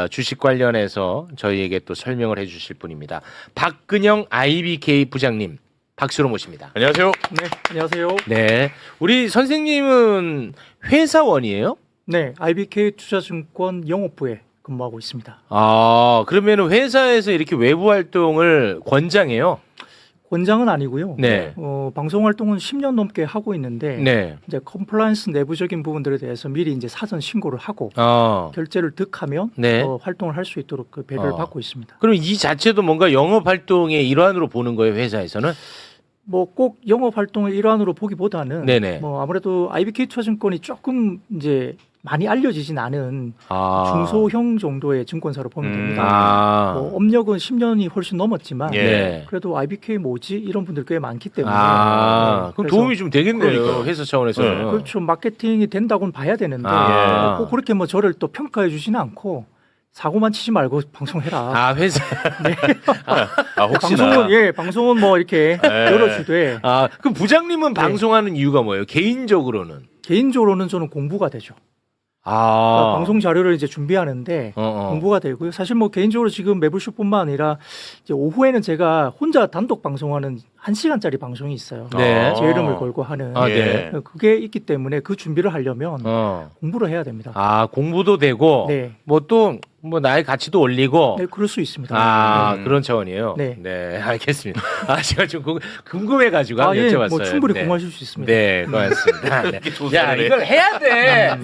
주식 관련해서 저희에게 또 설명을 해주실 분입니다. 박근영 IBK 부장님 박수로 모십니다. 안녕하세요. 네, 안녕하세요. 네, 우리 선생님은 회사원이에요? 네, IBK 투자증권 영업부에 근무하고 있습니다. 그러면 회사에서 이렇게 외부 활동을 권장해요? 권장은 아니고요. 네. 방송 활동은 10년 넘게 하고 있는데 네. 이제 컴플라이언스 내부적인 부분들에 대해서 미리 이제 사전 신고를 하고 결제를 득하면 네. 활동을 할 수 있도록 그 배려를 받고 있습니다. 그럼 이 자체도 뭔가 영업 활동의 일환으로 보는 거예요, 회사에서는? 뭐 꼭 영업 활동의 일환으로 보기보다는 네네. 뭐 아무래도 IBK 투자증권이 조금 이제 많이 알려지진 않은 중소형 정도의 증권사로 보면 됩니다. 뭐 업력은 10년이 훨씬 넘었지만 네. 그래도 IBK 뭐지 이런 분들 꽤 많기 때문에 그럼 도움이 좀 되겠네요. 그러니까요. 회사 차원에서는. 그렇죠. 마케팅이 된다고는 봐야 되는데 꼭 그렇게 뭐 저를 또 평가해 주지는 않고 사고만 치지 말고 방송해라. 회사. 네. 혹시나. 방송은 뭐 이렇게 열어주되. 그럼 부장님은 방송하는 이유가 뭐예요? 개인적으로는? 개인적으로는 저는 공부가 되죠. 그러니까 방송 자료를 이제 준비하는데 공부가 되고요. 사실 뭐 개인적으로 지금 매불쇼뿐만 아니라 이제 오후에는 제가 혼자 단독 방송하는 1시간짜리 방송이 있어요. 네. 제 이름을 걸고 하는. 네. 그게 있기 때문에 그 준비를 하려면 공부를 해야 됩니다. 공부도 되고 네. 뭐 또 뭐 나의 가치도 올리고. 네, 그럴 수 있습니다. 그런 차원이에요. 네. 알겠습니다. 제가 좀 궁금해가지고 한번 여쭤봤어요. 뭐 충분히 네. 공부하실 수 있습니다. 네, 고맙습니다. 네. 야, 조사를 해. 이걸 해야 돼.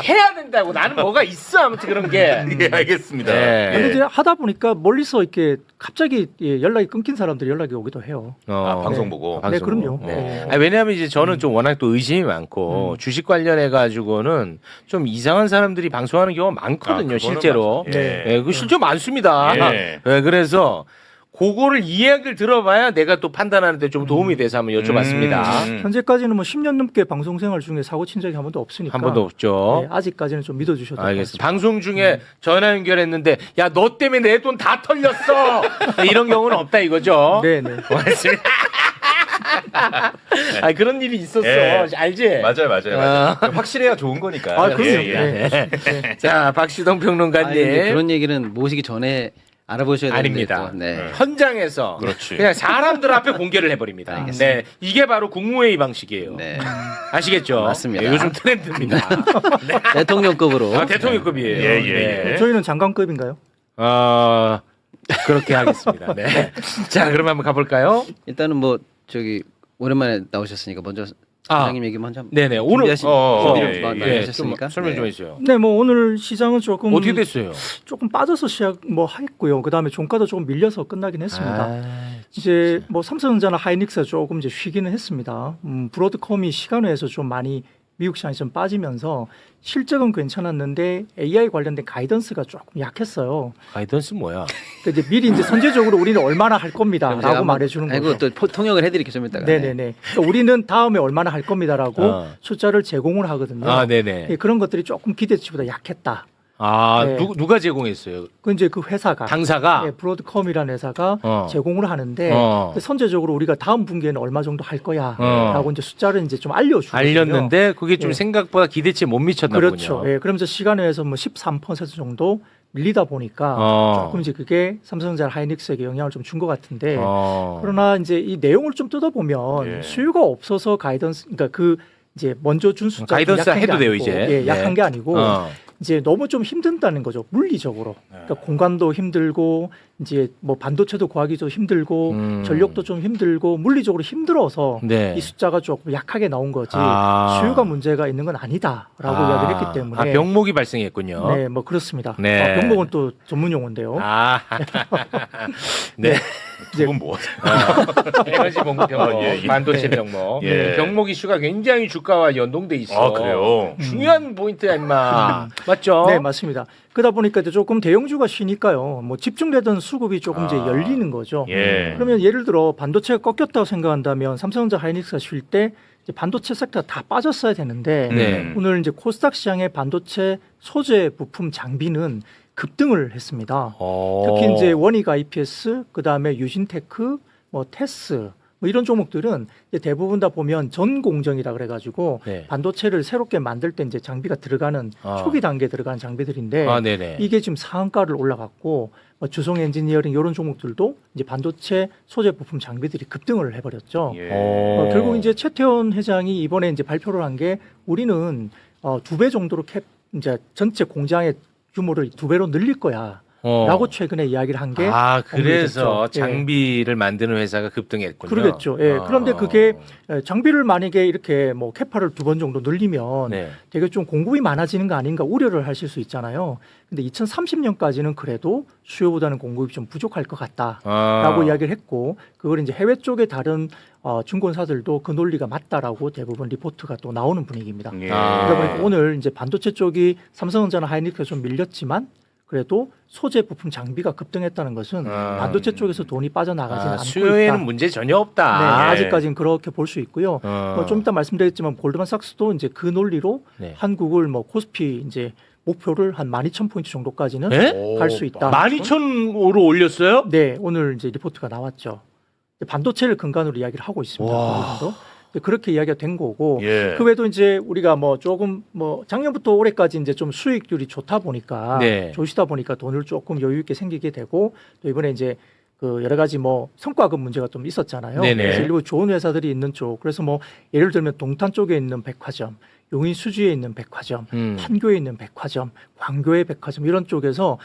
해야 된다고. 나는 뭐가 있어. 아무튼 그런 게. 예, 알겠습니다. 네. 근데 이제 하다 보니까 멀리서 이렇게 갑자기 연락이 끊긴 사람들이 연락이 오기도 해요. 방송 네. 보고. 네, 그럼요. 네. 왜냐하면 이제 저는 좀 워낙 또 의심이 많고 주식 관련해 가지고는 좀 이상한 사람들이 방송하는 경우가 많거든요. 그거는 실제로. 맞죠. 예. 네, 그 실제 많습니다. 예. 네, 그래서 그거를 이야기를 들어봐야 내가 또 판단하는데 좀 도움이 돼서 한번 여쭤봤습니다. 현재까지는 뭐 10년 넘게 방송 생활 중에 사고 친 적이 한 번도 없으니까. 한 번도 없죠. 네, 아직까지는 좀 믿어주셔도 될 것 알겠습니다. 같습니다. 방송 중에 전화 연결했는데 야, 너 때문에 내 돈 다 털렸어. 이런 경우는 없다 이거죠. 네네. 고맙습니다. 그런 일이 있었어. 예. 알지? 맞아요. 확실해야 좋은 거니까. 그럼요. 예. 네. 자, 박시동 평론가님. 그런 얘기는 모시기 전에 알아보셔야 되는데. 아닙니다. 또, 네. 현장에서 그렇지. 그냥 사람들 앞에 공개를 해버립니다. 알겠습니다. 네, 이게 바로 국무회의 방식이에요. 네. 아시겠죠? 맞습니다. 네, 요즘 트렌드입니다. 대통령급으로. 대통령급이에요. 예. 네. 저희는 장관급인가요? 그렇게 하겠습니다. 네. 자, 그럼 한번 가볼까요? 일단은 뭐 저기 오랜만에 나오셨으니까 먼저 사장님 얘기 먼저 네네. 오늘 준비를 예, 많이 좀 하셨으니까 설명 좀 해주세요. 네, 뭐 오늘 시장은 조금 어떻게 됐어요? 조금 빠져서 시작 뭐 했고요. 그다음에 종가도 조금 밀려서 끝나긴 했습니다. 이제 뭐 삼성전자나 하이닉스가 조금 이제 쉬기는 했습니다. 브로드컴이 시간외에서 좀 많이 미국 시장이 좀 빠지면서 실적은 괜찮았는데 AI 관련된 가이던스가 조금 약했어요. 가이던스 뭐야? 그러니까 이제 미리 이제 선제적으로 우리는 얼마나 할 겁니다라고 말해주는 거죠. 아이고 또 통역을 해드릴게요 좀 이따가. 네네네. 그러니까 우리는 다음에 얼마나 할 겁니다라고 숫자를 제공을 하거든요. 네네. 예, 그런 것들이 조금 기대치보다 약했다. 네. 누가 제공했어요? 그 이제 그 회사가 당사가? 예, 브로드컴이라는 회사가 제공을 하는데 근데 선제적으로 우리가 다음 분기에는 얼마 정도 할 거야라고 이제 숫자를 이제 좀 알려주거든요. 알렸는데 그게 좀 예. 생각보다 기대치에 못 미쳤나 그렇죠. 보군요. 예, 그러면서 시간외에서 뭐 13% 정도 밀리다 보니까 조금 이제 그게 삼성전자 하이닉스에게 영향을 좀 준 것 같은데 그러나 이제 이 내용을 좀 뜯어보면 수요가 없어서 가이던스 그러니까 그 이제 먼저 준 숫자 가이던스 해도 돼요 이제. 예, 약한 네. 게 아니고 이제 너무 좀 힘든다는 거죠. 물리적으로. 그러니까 공간도 힘들고 이제 뭐 반도체도 구하기 좀 힘들고 전력도 좀 힘들고 물리적으로 힘들어서 네. 이 숫자가 조금 약하게 나온 거지 수요가 문제가 있는 건 아니다라고 이야기를 했기 때문에 병목이 발생했군요. 네, 뭐 그렇습니다. 네. 병목은 또 전문 용어인데요. 네. 두분 뭐? 에너지 병목, 예. 반도체 병목. 예. 병목 이슈가 굉장히 주가와 연동돼 있어. 그래요? 중요한 포인트야, 임마. 맞죠? 네, 맞습니다. 그러다 보니까 이제 조금 대형주가 쉬니까요. 뭐 집중되던 수급이 조금 이제 열리는 거죠. 예. 그러면 예를 들어 반도체가 꺾였다고 생각한다면 삼성전자 하이닉스가 쉴 때 반도체 섹터가 다 빠졌어야 되는데 네. 오늘 이제 코스닥 시장의 반도체 소재 부품 장비는 급등을 했습니다. 특히 이제 원익 IPS, 그 다음에 유진테크, 뭐 테스, 뭐 이런 종목들은 이제 대부분 다 보면 전 공정이라 그래가지고 네. 반도체를 새롭게 만들 때 이제 장비가 들어가는 초기 단계에 들어가는 장비들인데 네네. 이게 지금 상한가를 올라갔고 뭐 주성 엔지니어링 이런 종목들도 이제 반도체 소재 부품 장비들이 급등을 해버렸죠. 예. 결국 이제 최태원 회장이 이번에 이제 발표를 한 게 우리는 2배 정도로 이제 전체 공장의 규모를 2배로 늘릴 거야. 라고 최근에 이야기를 한 게 그래서 언급이 됐죠. 장비를 만드는 회사가 급등했군요. 그러겠죠. 예. 그런데 그게 장비를 만약에 이렇게 뭐 캐파를 2번 정도 늘리면 네. 되게 좀 공급이 많아지는 거 아닌가 우려를 하실 수 있잖아요. 근데 2030년까지는 그래도 수요보다는 공급이 좀 부족할 것 같다라고 이야기를 했고 그걸 이제 해외 쪽의 다른 증권사들도 그 논리가 맞다라고 대부분 리포트가 또 나오는 분위기입니다. 예. 그러다 보니까 오늘 이제 반도체 쪽이 삼성전자나 하이닉스가 좀 밀렸지만 그래도 소재 부품 장비가 급등했다는 것은 반도체 쪽에서 돈이 빠져나가지는 않고 수요에는 있다. 문제 전혀 없다. 네, 예. 아직까지는 그렇게 볼 수 있고요. 좀 이따 말씀드리겠지만 골드만삭스도 이제 그 논리로 네. 한국을 뭐 코스피 이제 목표를 한 12,000포인트 정도까지는 네? 갈 수 있다. 12,000으로 올렸어요? 네, 오늘 이제 리포트가 나왔죠. 반도체를 근간으로 이야기를 하고 있습니다. 와. 어느 정도. 그렇게 이야기가 된 거고 예. 그 외에도 이제 우리가 뭐 조금 뭐 작년부터 올해까지 이제 좀 수익률이 좋다 보니까 네. 좋으시다 보니까 돈을 조금 여유 있게 생기게 되고 또 이번에 이제 그 여러 가지 뭐 성과급 문제가 좀 있었잖아요. 네네. 그래서 일부 좋은 회사들이 있는 쪽 그래서 뭐 예를 들면 동탄 쪽에 있는 백화점, 용인 수지에 있는 백화점, 판교에 있는 백화점, 광교의 백화점 이런 쪽에서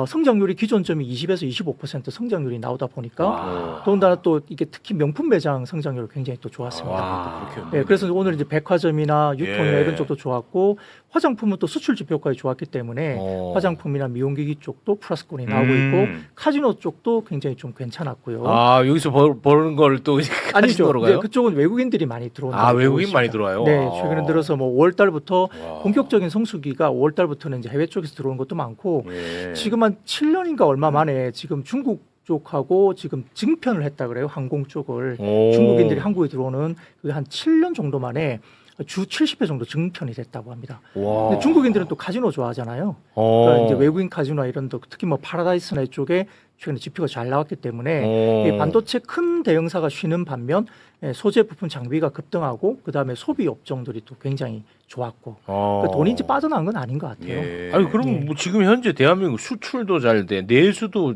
성장률이 기존점이 20에서 25% 성장률이 나오다 보니까 더군다나 또 이게 특히 명품 매장 성장률이 굉장히 또 좋았습니다. 네, 그래서 오늘 이제 백화점이나 유통이나 예. 이런 쪽도 좋았고 화장품은 또 수출 지표까지 좋았기 때문에 화장품이나 미용기기 쪽도 플러스권이 나오고 있고 카지노 쪽도 굉장히 좀 괜찮았고요. 여기서 버는 걸 또 아니죠. 카지노로 가요? 네, 그쪽은 외국인들이 많이 들어온다. 외국인 많이 들어와요? 네, 최근에 들어서 뭐 5월 달부터 본격적인 성수기가 5월 달부터는 이제 해외 쪽에서 들어오는 것도 많고 예. 지금 한 7년인가 얼마 만에 지금 중국 쪽하고 지금 증편을 했다 그래요. 항공 쪽을 중국인들이 한국에 들어오는 그게 한 7년 정도 만에 주 70회 정도 증편이 됐다고 합니다. 근데 중국인들은 또 카지노 좋아하잖아요. 그러니까 이제 외국인 카지노나 이런 데 특히 뭐 파라다이스나 이쪽에 최근에 지표가 잘 나왔기 때문에 이 반도체 큰 대형사가 쉬는 반면 소재 부품 장비가 급등하고 그다음에 소비 업종들이 또 굉장히 좋았고 그 돈이 이제 빠져나간 건 아닌 것 같아요. 예. 그럼 뭐 지금 현재 대한민국 수출도 잘 돼, 내수도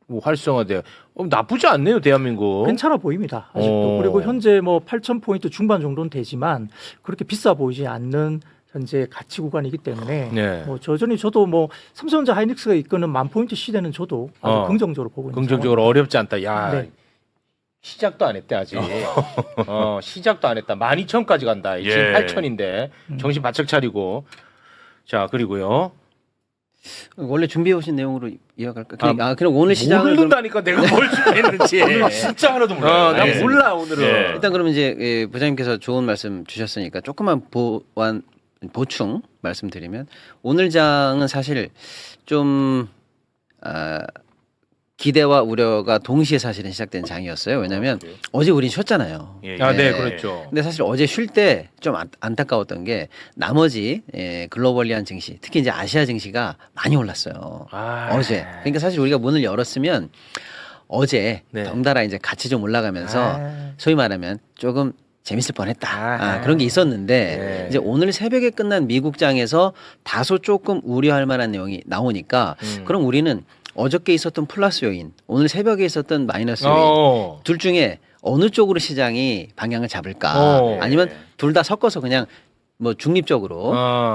뭐 활성화돼. 나쁘지 않네요, 대한민국. 괜찮아 보입니다. 아직도. 그리고 현재 뭐 8,000포인트 중반 정도는 되지만 그렇게 비싸 보이지 않는 현재 가치 구간이기 때문에 네. 뭐 여전히 저도 뭐 삼성전자 하이닉스가 이끄는 10,000포인트 시대는 저도 아주 긍정적으로 보고 있는 긍정적으로 어렵지 않다. 야, 네. 시작도 안 했대 아직. 시작도 안 했다. 12,000까지 간다. 지금 예. 8,000인데 정신 바짝 차리고. 자, 그리고요. 원래 준비해 오신 내용으로 이어갈까? 그럼 오늘 시장을 모른다니까 내가 뭘 준비했는지. 진짜 하나도 몰라요. 난 예. 몰라 오늘은. 예. 일단 그러면 이제 부장님께서 좋은 말씀 주셨으니까 조금만 보충 말씀드리면 오늘 장은 사실 좀 기대와 우려가 동시에 사실은 시작된 장이었어요. 왜냐하면 어제 우린 쉬었잖아요. 예, 네, 그렇죠. 근데 사실 어제 쉴 때 좀 안타까웠던 게 나머지 글로벌리한 증시, 특히 이제 아시아 증시가 많이 올랐어요. 어제. 그러니까 사실 우리가 문을 열었으면 어제 네. 덩달아 이제 같이 좀 올라가면서 소위 말하면 조금 재밌을 뻔했다. 그런 게 있었는데 네. 이제 오늘 새벽에 끝난 미국장에서 다소 조금 우려할 만한 내용이 나오니까 그럼 우리는 어저께 있었던 플러스 요인, 오늘 새벽에 있었던 마이너스 요인 둘 중에 어느 쪽으로 시장이 방향을 잡을까? 아니면 둘 다 섞어서 그냥 뭐 중립적으로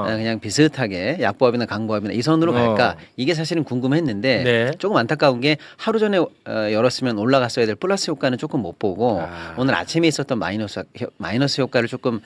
그냥 비슷하게 약보합이나 강보합이나 이 선으로 갈까? 이게 사실은 궁금했는데 네. 조금 안타까운 게 하루 전에 열었으면 올라갔어야 될 플러스 효과는 조금 못 보고 오늘 아침에 있었던 마이너스 효과를 조금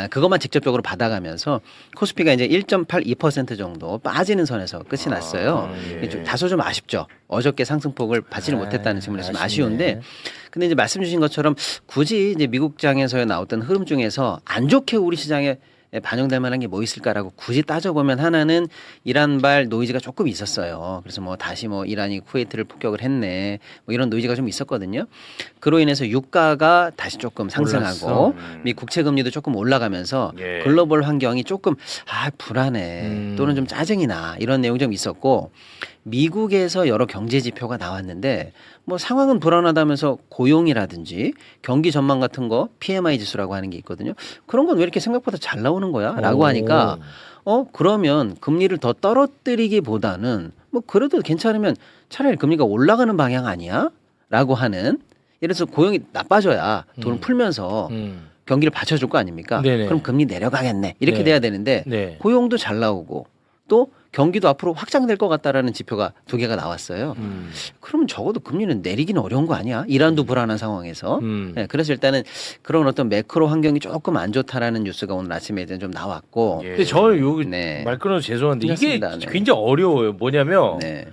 그것만 직접적으로 받아가면서 코스피가 이제 1.82% 정도 빠지는 선에서 끝이 났어요. 예. 다소 좀 아쉽죠. 어저께 상승폭을 받지를 못했다는 측면에서 좀 아쉬운데 근데 이제 말씀 주신 것처럼 굳이 이제 미국장에서 나왔던 흐름 중에서 안 좋게 우리 시장에 반영될 만한 게 뭐 있을까라고 굳이 따져보면 하나는 이란발 노이즈가 조금 있었어요. 그래서 뭐 다시 뭐 이란이 쿠웨이트를 폭격을 했네. 뭐 이런 노이즈가 좀 있었거든요. 그로 인해서 유가가 다시 조금 상승하고 미 국채 금리도 조금 올라가면서 예. 글로벌 환경이 조금 불안해 또는 좀 짜증이 나 이런 내용 좀 있었고 미국에서 여러 경제 지표가 나왔는데 뭐 상황은 불안하다면서 고용이라든지 경기 전망 같은 거 PMI 지수라고 하는 게 있거든요. 그런 건 왜 이렇게 생각보다 잘 나오는 거야? 라고 하니까 그러면 금리를 더 떨어뜨리기보다는 뭐 그래도 괜찮으면 차라리 금리가 올라가는 방향 아니야? 라고 하는 예를 들어서 고용이 나빠져야 돈을 풀면서 경기를 받쳐줄 거 아닙니까? 네네. 그럼 금리 내려가겠네. 이렇게 네. 돼야 되는데 네. 고용도 잘 나오고 또 경기도 앞으로 확장될 것 같다라는 지표가 2개가 나왔어요. 그러면 적어도 금리는 내리기는 어려운 거 아니야? 이란도 불안한 상황에서. 네, 그래서 일단은 그런 어떤 매크로 환경이 조금 안 좋다라는 뉴스가 오늘 아침에 좀 나왔고. 예. 근데 저는 여기 네. 말 끊어서 죄송한데 그렇습니다. 이게 네. 굉장히 어려워요. 뭐냐면 네.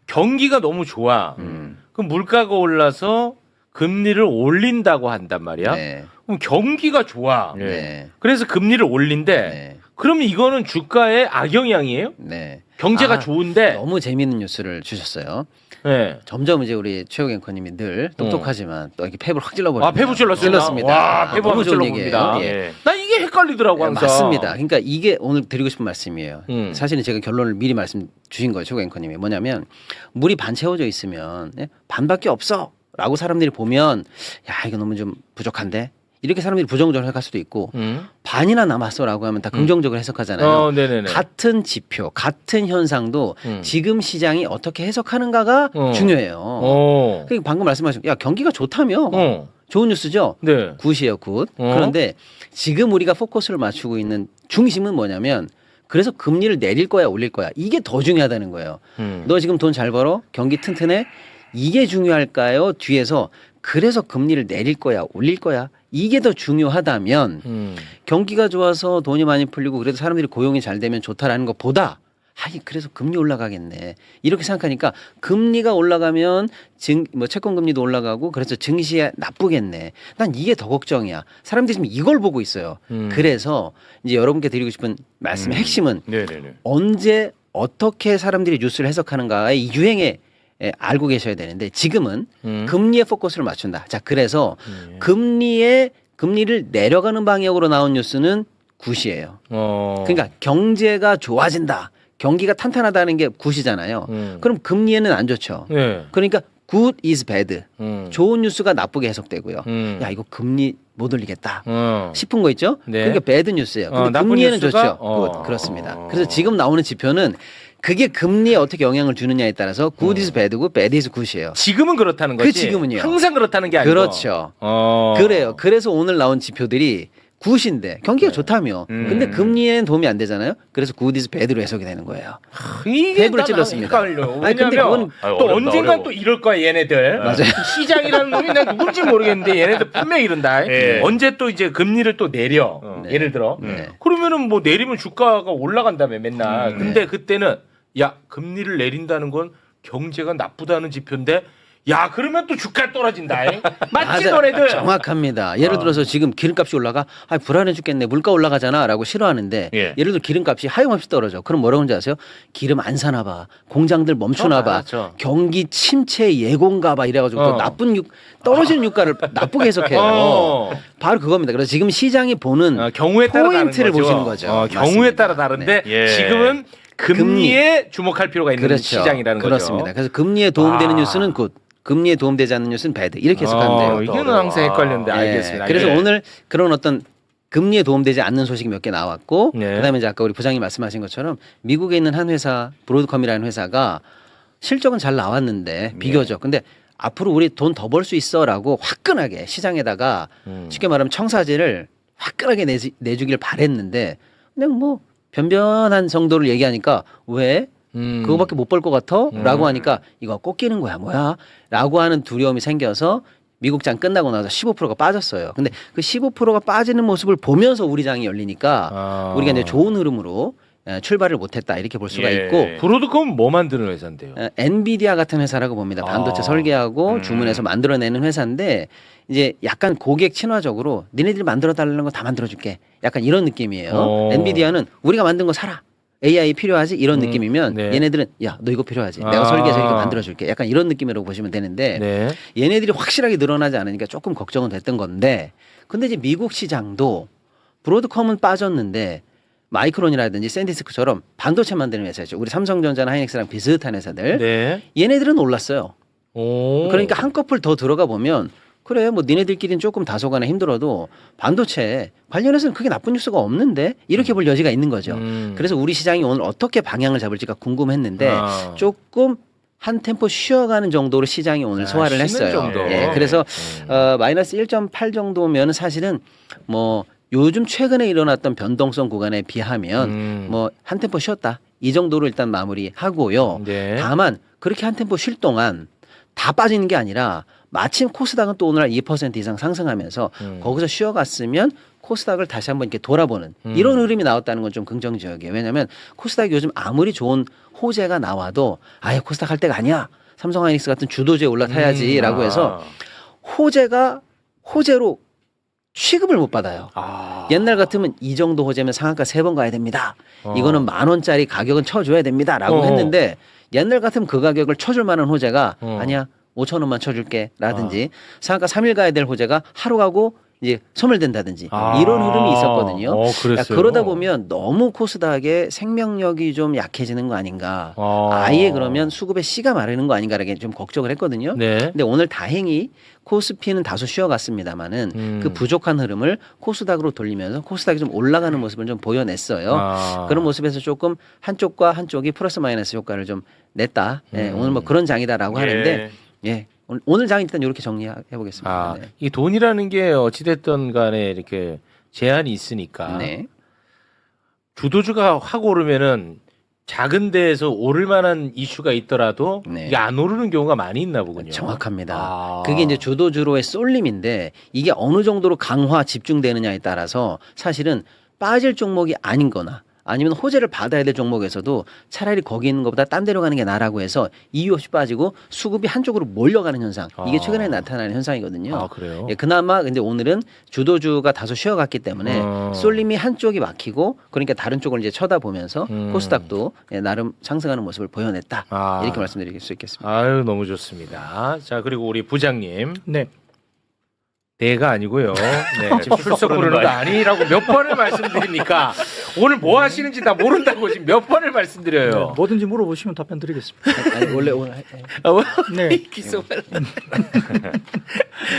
경기가 너무 좋아. 그럼 물가가 올라서 금리를 올린다고 한단 말이야. 네. 그럼 경기가 좋아. 네. 그래서 금리를 올린대. 네. 그러면 이거는 주가에 악영향이에요? 네. 경제가 좋은데. 너무 재미있는 뉴스를 주셨어요. 네. 점점 이제 우리 최욱 앵커님이 늘 똑똑하지만 또 이렇게 폐부를 확 찔러버립니다. 아, 페부 찔렀어요. 찔렀습니다. 와, 페부 너무 한번 좋은 찔러봅니다. 얘기예요. 예. 나 이게 헷갈리더라고 네, 항상. 맞습니다. 그러니까 이게 오늘 드리고 싶은 말씀이에요. 사실은 제가 결론을 미리 말씀 주신 거예요, 최욱 앵커님이. 뭐냐면 물이 반 채워져 있으면 반밖에 없어라고 사람들이 보면 야 이거 너무 좀 부족한데 이렇게 사람들이 부정적으로 해석할 수도 있고 반이나 남았어라고 하면 다 긍정적으로 해석하잖아요. 네네네. 같은 지표, 같은 현상도 지금 시장이 어떻게 해석하는가가 중요해요. 그러니까 방금 말씀하신 야 경기가 좋다며 좋은 뉴스죠. 네. 굿이에요, 굿. 그런데 지금 우리가 포커스를 맞추고 있는 중심은 뭐냐면 그래서 금리를 내릴 거야, 올릴 거야. 이게 더 중요하다는 거예요. 너 지금 돈 잘 벌어? 경기 튼튼해? 이게 중요할까요? 뒤에서 그래서 금리를 내릴 거야, 올릴 거야. 이게 더 중요하다면 경기가 좋아서 돈이 많이 풀리고 그래도 사람들이 고용이 잘 되면 좋다라는 것보다 아니 그래서 금리 올라가겠네 이렇게 생각하니까 금리가 올라가면 채권 금리도 올라가고 그래서 증시에 나쁘겠네. 난 이게 더 걱정이야. 사람들이 지금 이걸 보고 있어요. 그래서 이제 여러분께 드리고 싶은 말씀의 핵심은 네네네. 언제 어떻게 사람들이 뉴스를 해석하는가의 이 유행에 알고 계셔야 되는데 지금은 금리에 포커스를 맞춘다. 자, 그래서 금리를 내려가는 방향으로 나온 뉴스는 굿이에요. 그러니까 경제가 좋아진다. 경기가 탄탄하다는 게 굿이잖아요. 그럼 금리에는 안 좋죠. 네. 그러니까 good is bad. 좋은 뉴스가 나쁘게 해석되고요. 야, 이거 금리 못 올리겠다 싶은 거 있죠? 네. 그러니까 bad 뉴스예요. 근데 나쁜 금리에는 뉴스가? 좋죠. good. 그렇습니다. 그래서 지금 나오는 지표는 그게 금리에 어떻게 영향을 주느냐에 따라서 good is bad고 bad is good이에요. 지금은 그렇다는 거지. 지금은요. 항상 그렇다는 게 아니고. 그렇죠. 그래요. 그래서 오늘 나온 지표들이 굿인데 경기가 좋다며. 근데 금리에는 도움이 안 되잖아요. 그래서 good is bad로 해석이 되는 거예요. 이게 폐부를 난 찔렀습니다. 헷갈려. 아니, 근데 왜냐면 그건 또 어렵다, 언젠간 어려워. 또 이럴 거야 얘네들. 맞아요. 시장이라는 놈이 난 누군지 모르겠는데 얘네들 분명히 이런다. 예. 언제 또 이제 금리를 또 내려. 네. 예를 들어. 네. 그러면은 뭐 내리면 주가가 올라간다며 맨날. 근데 그때는 야 금리를 내린다는 건 경제가 나쁘다는 지표인데. 야 그러면 또 주가 떨어진다. 맞지 맞아요. 너네들. 정확합니다. 예를 들어서 지금 기름값이 올라가, 아 불안해 죽겠네, 물가 올라가잖아라고 싫어하는데, 예. 예를 들어 기름값이 하염없이 떨어져. 그럼 뭐라고 하는지 아세요? 기름 안 사나 봐, 공장들 멈추나 봐, 맞아. 경기 침체 예고인가 봐 이래가지고 또 나쁜 떨어지는 유가를 나쁘게 해석해요. 바로 그겁니다. 그래서 지금 시장이 보는 경우에 따라 포인트를 다른 거죠. 보시는 거죠. 경우에 맞습니다. 따라 다른데 네. 예. 지금은 금리에 주목할 필요가 있는 그렇죠. 시장이라는 거죠. 그렇습니다. 그래서 금리에 도움되는 와. 뉴스는 굿, 금리에 도움되지 않는 뉴스는 배드 이렇게 해석하면 돼요. 이게는 항상 헷갈렸는데 예, 알겠습니다. 그래서 예. 오늘 그런 어떤 금리에 도움되지 않는 소식이 몇 개 나왔고 네. 그다음에 이제 아까 우리 부장님 말씀하신 것처럼 미국에 있는 한 회사 브로드컴이라는 회사가 실적은 잘 나왔는데 비교적 근데 앞으로 우리 돈 더 벌 수 있어라고 화끈하게 시장에다가 쉽게 말하면 청사진을 화끈하게 내주길 바랬는데 그냥 뭐 변변한 정도를 얘기하니까 왜 그거밖에 못 벌 것 같아? 라고 하니까 이거 꺾이는 거야 뭐야? 라고 하는 두려움이 생겨서 미국장 끝나고 나서 15%가 빠졌어요. 근데 그 15%가 빠지는 모습을 보면서 우리 장이 열리니까 우리가 이제 좋은 흐름으로 출발을 못했다 이렇게 볼 수가 예. 있고 브로드컴 뭐 만드는 회사인데요? 엔비디아 같은 회사라고 봅니다. 반도체 설계하고 주문해서 만들어내는 회사인데 이제 약간 고객 친화적으로 니네들이 만들어 달라는 거 다 만들어줄게. 약간 이런 느낌이에요. 엔비디아는 우리가 만든 거 사라. AI 필요하지? 이런 느낌이면 네. 얘네들은 야, 너 이거 필요하지? 내가 설계해서 이렇게 만들어줄게. 약간 이런 느낌이라고 보시면 되는데 네. 얘네들이 확실하게 늘어나지 않으니까 조금 걱정은 됐던 건데 근데 이제 미국 시장도 브로드컴은 빠졌는데 마이크론이라든지 샌디스크처럼 반도체 만드는 회사죠. 우리 삼성전자나 하이닉스랑 비슷한 회사들. 네. 얘네들은 올랐어요. 오. 그러니까 한꺼풀 더 들어가 보면 그래 뭐 니네들끼리는 조금 다소간에 힘들어도 반도체 관련해서는 크게 나쁜 뉴스가 없는데 이렇게 볼 여지가 있는 거죠. 그래서 우리 시장이 오늘 어떻게 방향을 잡을지가 궁금했는데 아. 조금 한 템포 쉬어가는 정도로 시장이 오늘 소화를 쉬는 했어요. 정도. 예, 그래서 마이너스 1.8 정도면 사실은 뭐 요즘 최근에 일어났던 변동성 구간에 비하면 뭐 한 템포 쉬었다 이 정도로 일단 마무리하고요. 네. 다만 그렇게 한 템포 쉴 동안 다 빠지는 게 아니라 마침 코스닥은 또 오늘 2% 이상 상승하면서 거기서 쉬어갔으면 코스닥을 다시 한번 이렇게 돌아보는 이런 흐름이 나왔다는 건 좀 긍정적이에요. 왜냐하면 코스닥이 요즘 아무리 좋은 호재가 나와도 아예 코스닥 할 때가 아니야. 삼성하이닉스 같은 주도주에 올라타야지라고 해서 호재가 호재로 취급을 못 받아요. 아. 옛날 같으면 이 정도 호재면 상한가 3번 가야 됩니다. 이거는 10,000원짜리 가격은 쳐줘야 됩니다라고 했는데 옛날 같으면 그 가격을 쳐줄 만한 호재가 아니야 5,000원만 쳐줄게 라든지 상한가 3일 가야 될 호재가 하루 가고 이제 소멸된다든지 이런 흐름이 있었거든요. 그랬어요. 그러다 보면 너무 코스닥의 생명력이 좀 약해지는 거 아닌가. 아예 그러면 수급의 씨가 마르는 거 아닌가라고 좀 걱정을 했거든요. 네. 근데 오늘 다행히 코스피는 다소 쉬어갔습니다만은 그 부족한 흐름을 코스닥으로 돌리면서 코스닥이 좀 올라가는 모습을 좀 보여냈어요. 그런 모습에서 조금 한쪽과 한쪽이 플러스 마이너스 효과를 좀 냈다. 예, 오늘 뭐 그런 장이다라고 하는데 예. 오늘 장 일단 이렇게 정리해 보겠습니다. 네. 이 돈이라는 게 어찌됐든 간에 이렇게 제한이 있으니까 네. 주도주가 확 오르면은 작은 데에서 오를 만한 이슈가 있더라도 네. 이게 안 오르는 경우가 많이 있나 보군요. 정확합니다. 그게 이제 주도주로의 쏠림인데 이게 어느 정도로 강화 집중되느냐에 따라서 사실은 빠질 종목이 아닌 거나 아니면 호재를 받아야 될 종목에서도 차라리 거기 있는 것보다 딴 데로 가는 게 나라고 해서 이유 없이 빠지고 수급이 한쪽으로 몰려가는 현상. 이게 최근에 나타나는 현상이거든요. 아, 그래요? 예, 그나마 근데 오늘은 주도주가 다소 쉬어갔기 때문에 쏠림이 한쪽이 막히고 그러니까 다른 쪽을 이제 쳐다보면서 코스닥도 예, 나름 상승하는 모습을 보여냈다. 이렇게 말씀드릴 수 있겠습니다. 아유, 너무 좋습니다. 자, 그리고 우리 부장님. 네. 내가 아니고요. 네, 지금 출석 부르는 거 아니라고 몇 번을 말씀드립니까? 오늘 뭐 하시는지 다 모른다고 지금 몇 번을 말씀드려요. 뭐든지 물어보시면 답변 드리겠습니다. 아니, 원래 오늘 네.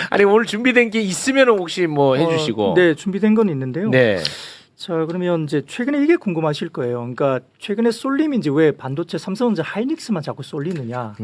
아니 오늘 준비된 게 있으면 혹시 뭐 해주시고. 네, 준비된 건 있는데요. 네. 자, 그러면 이제 최근에 이게 궁금하실 거예요. 그러니까 최근에 쏠림이 이제 왜 반도체 삼성전자 하이닉스만 자꾸 쏠리느냐.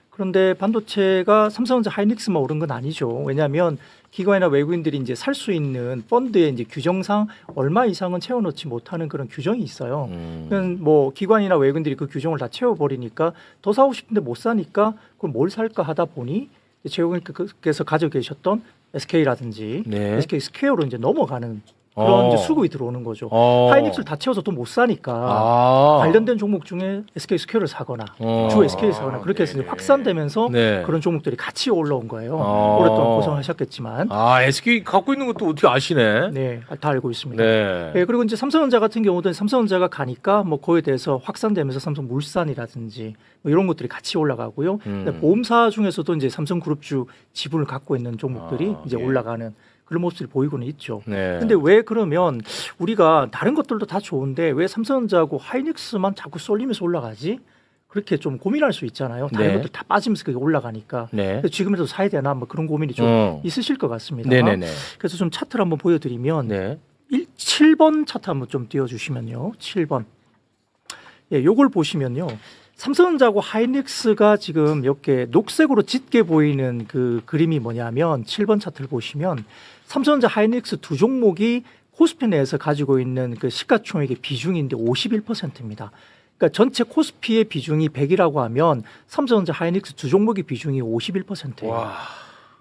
그런데 반도체가 삼성전자 하이닉스만 오른 건 아니죠. 왜냐하면 기관이나 외국인들이 이제 살 수 있는 펀드의 이제 규정상 얼마 이상은 채워넣지 못하는 그런 규정이 있어요. 그러니까 뭐 기관이나 외국인들이 그 규정을 다 채워버리니까 더 사고 싶은데 못 사니까 그럼 뭘 살까 하다 보니 최고님께서 가지고 계셨던 SK라든지 네. SK 스퀘어로 이제 넘어가는 그런 이제 수급이 들어오는 거죠. 하이닉스를 다 채워서 또 못 사니까 관련된 종목 중에 SK 스퀘어를 사거나 주 SK를 사거나 그렇게 해서 이제 확산되면서 네. 그런 종목들이 같이 올라온 거예요. 오랫동안 고생하셨겠지만. SK 갖고 있는 것도 어떻게 아시네? 네, 다 알고 있습니다. 네. 네, 그리고 이제 삼성전자 같은 경우도 삼성전자가 가니까 뭐 그에 대해서 확산되면서 삼성물산이라든지 뭐 이런 것들이 같이 올라가고요. 보험사 중에서도 이제 삼성그룹주 지분을 갖고 있는 종목들이 이제 올라가는 그런 모습을 보이고는 있죠. 네. 근데 왜 그러면 우리가 다른 것들도 다 좋은데 왜 삼성전자하고 하이닉스만 자꾸 쏠리면서 올라가지? 그렇게 좀 고민할 수 있잖아요. 다른 네. 것들 다 빠지면서 그게 올라가니까. 네. 지금이라도 사야 되나 뭐 그런 고민이 좀 있으실 것 같습니다. 네네네. 그래서 좀 차트를 한번 보여드리면 네. 7번 차트 한번 좀 띄워주시면요. 7번. 예, 요걸 보시면요. 삼성전자하고 하이닉스가 지금 이렇게 녹색으로 짙게 보이는 그 그림이 뭐냐면 7번 차트를 보시면 삼성전자 하이닉스 두 종목이 코스피 내에서 가지고 있는 그 시가총액의 비중인데 51%입니다. 그러니까 전체 코스피의 비중이 100이라고 하면 삼성전자 하이닉스 두 종목의 비중이 51%예요. 와.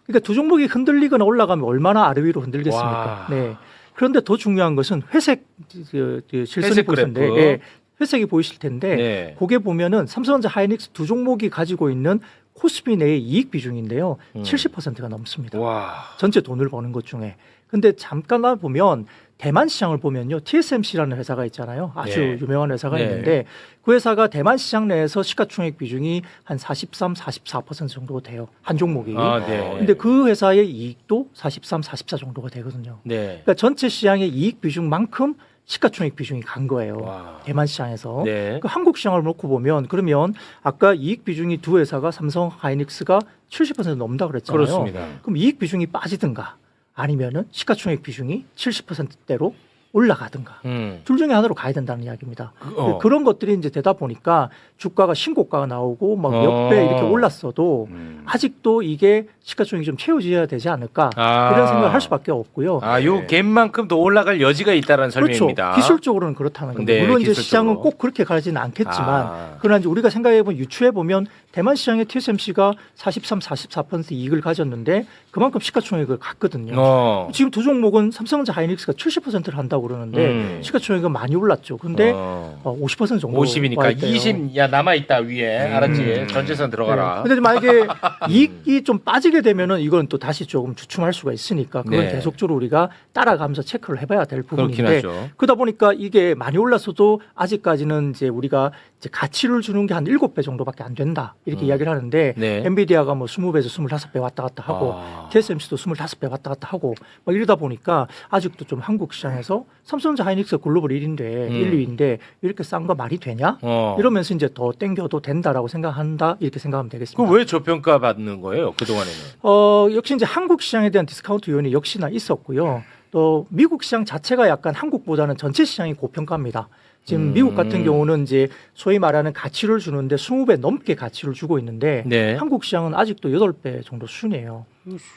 그러니까 두 종목이 흔들리거나 올라가면 얼마나 아래 위로 흔들겠습니까? 와. 네. 그런데 더 중요한 것은 회색 실선이 회색 보이실 텐데, 그래프. 예, 회색이 보이실 텐데, 네. 그게 보면은 삼성전자 하이닉스 두 종목이 가지고 있는 코스피 내의 이익 비중인데요, 70%가 넘습니다. 와. 전체 돈을 버는 것 중에. 근데 잠깐 보면 대만 시장을 보면요, TSMC라는 회사가 있잖아요. 아주 네. 유명한 회사가 네. 있는데 그 회사가 대만 시장 내에서 시가총액 비중이 한 43, 44% 정도 돼요. 한 종목이. 네. 근데 그 회사의 이익도 43, 44 정도가 되거든요. 네. 그러니까 전체 시장의 이익 비중만큼 시가총액 비중이 간 거예요. 와. 대만 시장에서. 네. 그 한국 시장을 놓고 보면 그러면 아까 이익 비중이 두 회사가 삼성 하이닉스가 70% 넘는다 그랬잖아요. 그렇습니다. 그럼 이익 비중이 빠지든가 아니면은 시가총액 비중이 70%대로 올라가든가 둘 중에 하나로 가야 된다는 이야기입니다. 그런 것들이 이제 되다 보니까 주가가 신고가가 나오고 막 몇 배 이렇게 올랐어도 아직도 이게 시가총액이 좀 채워져야 되지 않을까 이런 생각을 할 수밖에 없고요. 요 갭만큼 더 올라갈 여지가 있다는 설명입니다. 그렇죠. 기술적으로는 그렇다는 겁니다. 네, 물론 이제 기술적으로. 시장은 꼭 그렇게 가지는 않겠지만 그러나 이제 우리가 생각해보면 유추해보면 대만 시장의 TSMC가 43, 44% 이익을 가졌는데 그만큼 시가총액을 갔거든요. 지금 두 종목은 삼성전자 하이닉스가 70%를 한다고 그러는데 시가총액은 많이 올랐죠. 근데 50% 정도 50이니까 20 야 남아 있다 위에 알았지. 전재산 들어가라. 근데 만약에 이익이 좀 빠지게 되면은 이건 또 다시 조금 주춤할 수가 있으니까 그건 네. 계속적으로 우리가 따라가면서 체크를 해봐야 될 그렇긴 부분인데 하죠. 그러다 보니까 이게 많이 올랐어도 아직까지는 이제 우리가 이제 가치를 주는 게 한 7배 정도밖에 안 된다 이렇게 이야기를 하는데 네. 엔비디아가 뭐 20배에서 25배 왔다 갔다 하고 TSMC도 25배 왔다 갔다 하고 막 이러다 보니까 아직도 좀 한국 시장에서 삼성전자 하이닉스가 글로벌 1위인데 1, 2위인데 이렇게 싼 거 말이 되냐? 이러면서 이제 더 땡겨도 된다라고 생각한다 이렇게 생각하면 되겠습니다. 그 왜 저평가 받는 거예요? 그동안에는. 역시 이제 한국 시장에 대한 디스카운트 요인이 역시나 있었고요. 또 미국 시장 자체가 약간 한국보다는 전체 시장이 고평가입니다. 지금 미국 같은 경우는 이제 소위 말하는 가치를 주는데 20배 넘게 가치를 주고 있는데 네. 한국 시장은 아직도 8배 정도 순이에요.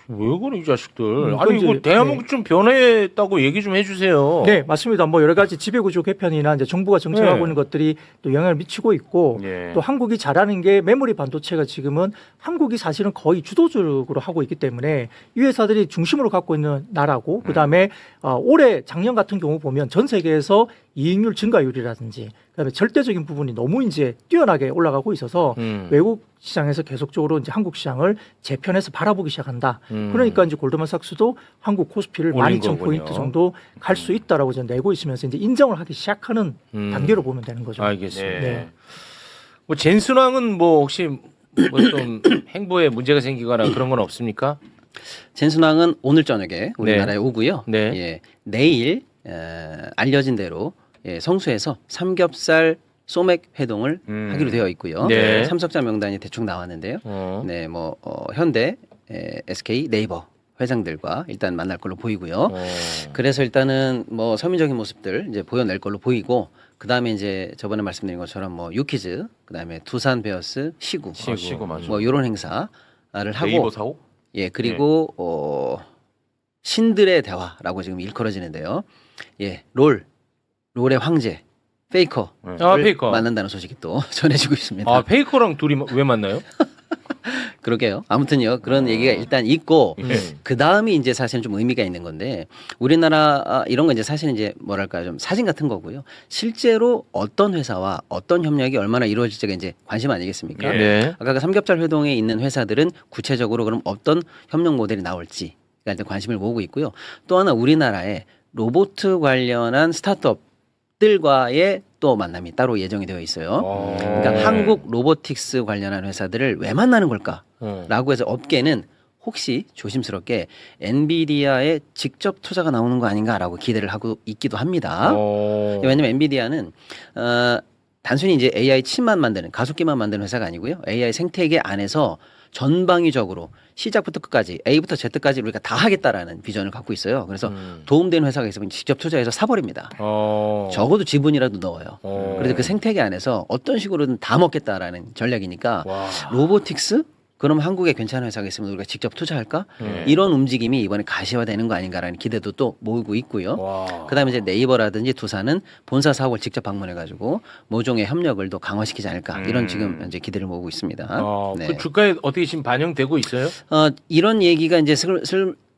왜 그래 이 자식들. 그건 아니 이제, 이거 대한민국 좀 변했다고 얘기 좀 해주세요. 네, 맞습니다. 뭐 여러 가지 지배구조 개편이나 이제 정부가 정책하고 네. 있는 것들이 또 영향을 미치고 있고 예. 또 한국이 잘하는 게 메모리 반도체가 지금은 한국이 사실은 거의 주도적으로 하고 있기 때문에 이 회사들이 중심으로 갖고 있는 나라고 그다음에 올해 작년 같은 경우 보면 전 세계에서 이익률 증가율이라든지 그다음에 절대적인 부분이 너무 이제 뛰어나게 올라가고 있어서 외국 시장에서 계속적으로 이제 한국 시장을 재편해서 바라보기 시작한다. 그러니까 이제 골드만삭스도 한국 코스피를 올린 12,000 포인트 거군요. 정도 갈 수 있다라고 이제 내고 있으면서 이제 인정을 하기 시작하는 단계로 보면 되는 거죠. 알겠습니다. 네. 뭐 젠순왕은 뭐 혹시 뭐 좀 행보에 문제가 생기거나 그런 건 없습니까? 젠순왕은 오늘 저녁에 우리나라에 네. 오고요. 네. 예, 내일 알려진 대로 성수에서 삼겹살 소맥 회동을 하기로 되어 있고요. 네. 참석자 명단이 대충 나왔는데요. 네, 뭐 현대, SK, 네이버 회장들과 일단 만날 걸로 보이고요. 그래서 일단은 뭐 서민적인 모습들 이제 보여낼 걸로 보이고 그 다음에 이제 저번에 말씀드린 것처럼 뭐 유키즈, 그 다음에 두산 베어스, 시구, 시구 맞아. 뭐 이런 행사를 하고 네이버 사고? 예, 그리고 신들의 대화라고 지금 일컬어지는데요. 예, 롤의 황제, 페이커. 페이커. 만난다는 소식이 또 전해지고 있습니다. 아 페이커랑 둘이 왜 만나요? 그러게요. 아무튼요. 그런 얘기가 일단 있고 그 다음이 이제 사실은 좀 의미가 있는 건데 우리나라 이런 거 이제 사실은 이제 뭐랄까 좀 사진 같은 거고요. 실제로 어떤 회사와 어떤 협력이 얼마나 이루어질지가 이제 관심 아니겠습니까? 네. 아까 그 삼겹살 회동에 있는 회사들은 구체적으로 그럼 어떤 협력 모델이 나올지 일단 관심을 모으고 있고요. 또 하나 우리나라에 로봇 관련한 스타트업들과의 또 만남이 따로 예정이 되어 있어요. 그러니까 한국 로보틱스 관련한 회사들을 왜 만나는 걸까라고 해서 업계는 혹시 조심스럽게 엔비디아에 직접 투자가 나오는 거 아닌가라고 기대를 하고 있기도 합니다. 왜냐하면 엔비디아는 단순히 이제 AI 칩만 만드는 가속기만 만드는 회사가 아니고요. AI 생태계 안에서 전방위적으로 시작부터 끝까지 A부터 Z까지 우리가 다 하겠다라는 비전을 갖고 있어요. 그래서 도움되는 회사가 있으면 직접 투자해서 사버립니다. 적어도 지분이라도 넣어요. 그래서 그 생태계 안에서 어떤 식으로든 다 먹겠다라는 전략이니까 로보틱스? 그럼 한국에 괜찮은 회사가 있으면 우리가 직접 투자할까? 이런 움직임이 이번에 가시화되는 거 아닌가라는 기대도 또 모으고 있고요. 그다음에 이제 네이버라든지 두산은 본사 사옥을 직접 방문해가지고 모종의 협력을 또 강화시키지 않을까 이런 지금 현재 기대를 모으고 있습니다. 네. 그 주가에 어떻게 지금 반영되고 있어요? 이런 얘기가 이제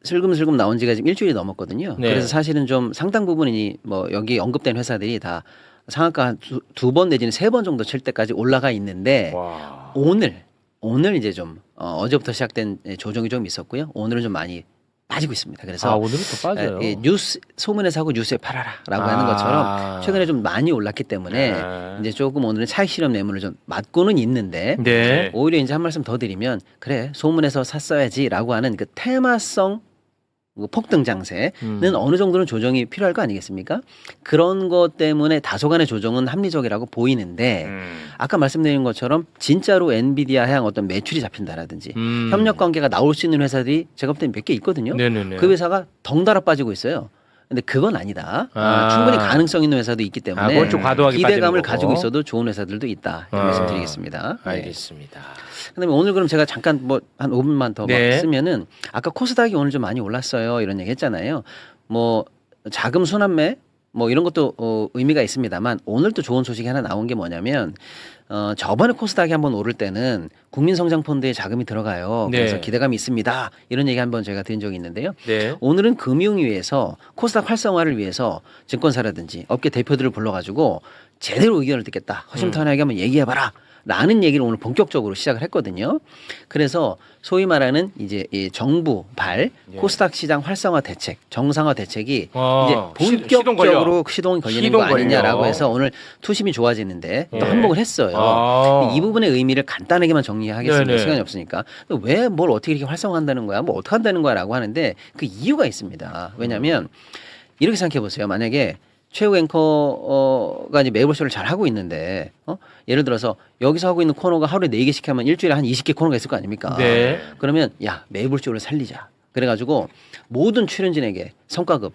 슬금슬금 나온 지가 지금 일주일이 넘었거든요. 네. 그래서 사실은 좀 상당 부분이 뭐 여기 언급된 회사들이 다 상한가 두 번 내지는 3번 정도 칠 때까지 올라가 있는데 오늘 이제 좀 어제부터 시작된 조정이 좀 있었고요. 오늘은 좀 많이 빠지고 있습니다. 그래서 오늘은 더 빠져요. 뉴스 소문에 사고 뉴스에 팔아라라고 하는 것처럼 최근에 좀 많이 올랐기 때문에 이제 조금 오늘은 차익 실현 매물을 좀 맞고는 있는데 네. 오히려 이제 한 말씀 더 드리면 그래 소문에서 샀어야지라고 하는 그 테마성 폭등 장세는 어느 정도는 조정이 필요할 거 아니겠습니까? 그런 것 때문에 다소간의 조정은 합리적이라고 보이는데 아까 말씀드린 것처럼 진짜로 엔비디아 향 어떤 매출이 잡힌다라든지 협력 관계가 나올 수 있는 회사들이 제가 볼 때는 몇 개 있거든요. 네네네. 그 회사가 덩달아 빠지고 있어요. 근데 그건 아니다. 충분히 가능성 있는 회사도 있기 때문에 그건 좀 과도하게 기대감을 빠지는 거고. 가지고 있어도 좋은 회사들도 있다. 이렇게 말씀드리겠습니다. 네. 알겠습니다. 그다음에 오늘 그럼 제가 잠깐 뭐 한 5분만 더 네. 쓰면은 아까 코스닥이 오늘 좀 많이 올랐어요. 이런 얘기 했잖아요. 뭐 자금 순환매 뭐 이런 것도 의미가 있습니다만 오늘 또 좋은 소식이 하나 나온 게 뭐냐면 저번에 코스닥이 한번 오를 때는 국민성장펀드에 자금이 들어가요. 그래서 네. 기대감이 있습니다. 이런 얘기 한번 제가 드린 적이 있는데요. 네. 오늘은 금융위에서 코스닥 활성화를 위해서 증권사라든지 업계 대표들을 불러가지고 제대로 의견을 듣겠다. 허심탄회하게 한번 얘기해봐라. 라는 얘기를 오늘 본격적으로 시작을 했거든요. 그래서 소위 말하는 이제 이 정부 발 코스닥 시장 활성화 대책, 정상화 대책이 이제 본격적으로 시동이 걸리는 거 아니냐라고 해서 오늘 투심이 좋아지는데 또 한몫을 했어요. 이 부분의 의미를 간단하게만 정리하겠습니다. 네네. 시간이 없으니까. 왜 뭘 어떻게 이렇게 활성화한다는 거야? 뭐 어떻게 한다는 거야라고 하는데 그 이유가 있습니다. 왜냐하면 이렇게 생각해 보세요. 만약에 최우 앵커가 이제 매불쇼를 잘 하고 있는데, 예를 들어서 여기서 하고 있는 코너가 하루에 4개씩 하면 일주일에 한 20개 코너가 있을 거 아닙니까? 네. 그러면 야, 매불쇼를 살리자. 그래가지고 모든 출연진에게 성과급,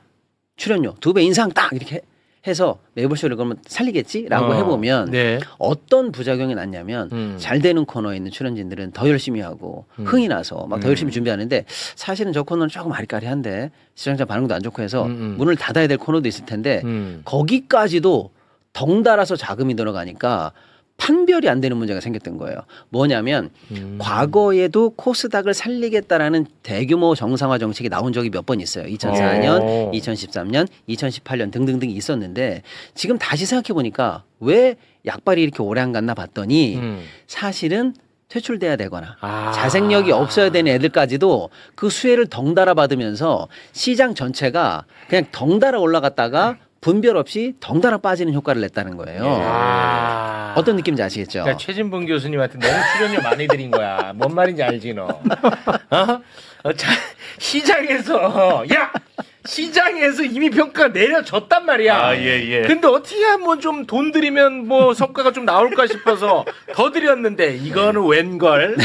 출연료 2배 인상 딱 이렇게 해서 매불쇼를 그러면 살리겠지라고 해보면 네. 어떤 부작용이 났냐면 잘 되는 코너에 있는 출연진들은 더 열심히 하고 흥이 나서 막 더 열심히 준비하는데 사실은 저 코너는 조금 아리까리한데 시청자 반응도 안 좋고 해서 문을 닫아야 될 코너도 있을 텐데 거기까지도 덩달아서 자금이 들어가니까 판별이 안 되는 문제가 생겼던 거예요. 뭐냐면 과거에도 코스닥을 살리겠다라는 대규모 정상화 정책이 나온 적이 몇 번 있어요. 2004년, 2013년, 2018년 등등등이 있었는데 지금 다시 생각해 보니까 왜 약발이 이렇게 오래 안 갔나 봤더니 사실은 퇴출돼야 되거나 자생력이 없어야 되는 애들까지도 그 수혜를 덩달아 받으면서 시장 전체가 그냥 덩달아 올라갔다가 분별 없이 덩달아 빠지는 효과를 냈다는 거예요. 어떤 느낌인지 아시겠죠? 그러니까 최진봉 교수님한테 너무 출연료 많이 드린 거야. 뭔 말인지 알지 너? 시장에서 시장에서 이미 평가 내려졌단 말이야. 예. 근데 어떻게 한번 좀 돈 들이면 뭐 성과가 좀 나올까 싶어서 더 드렸는데 이거는 웬걸?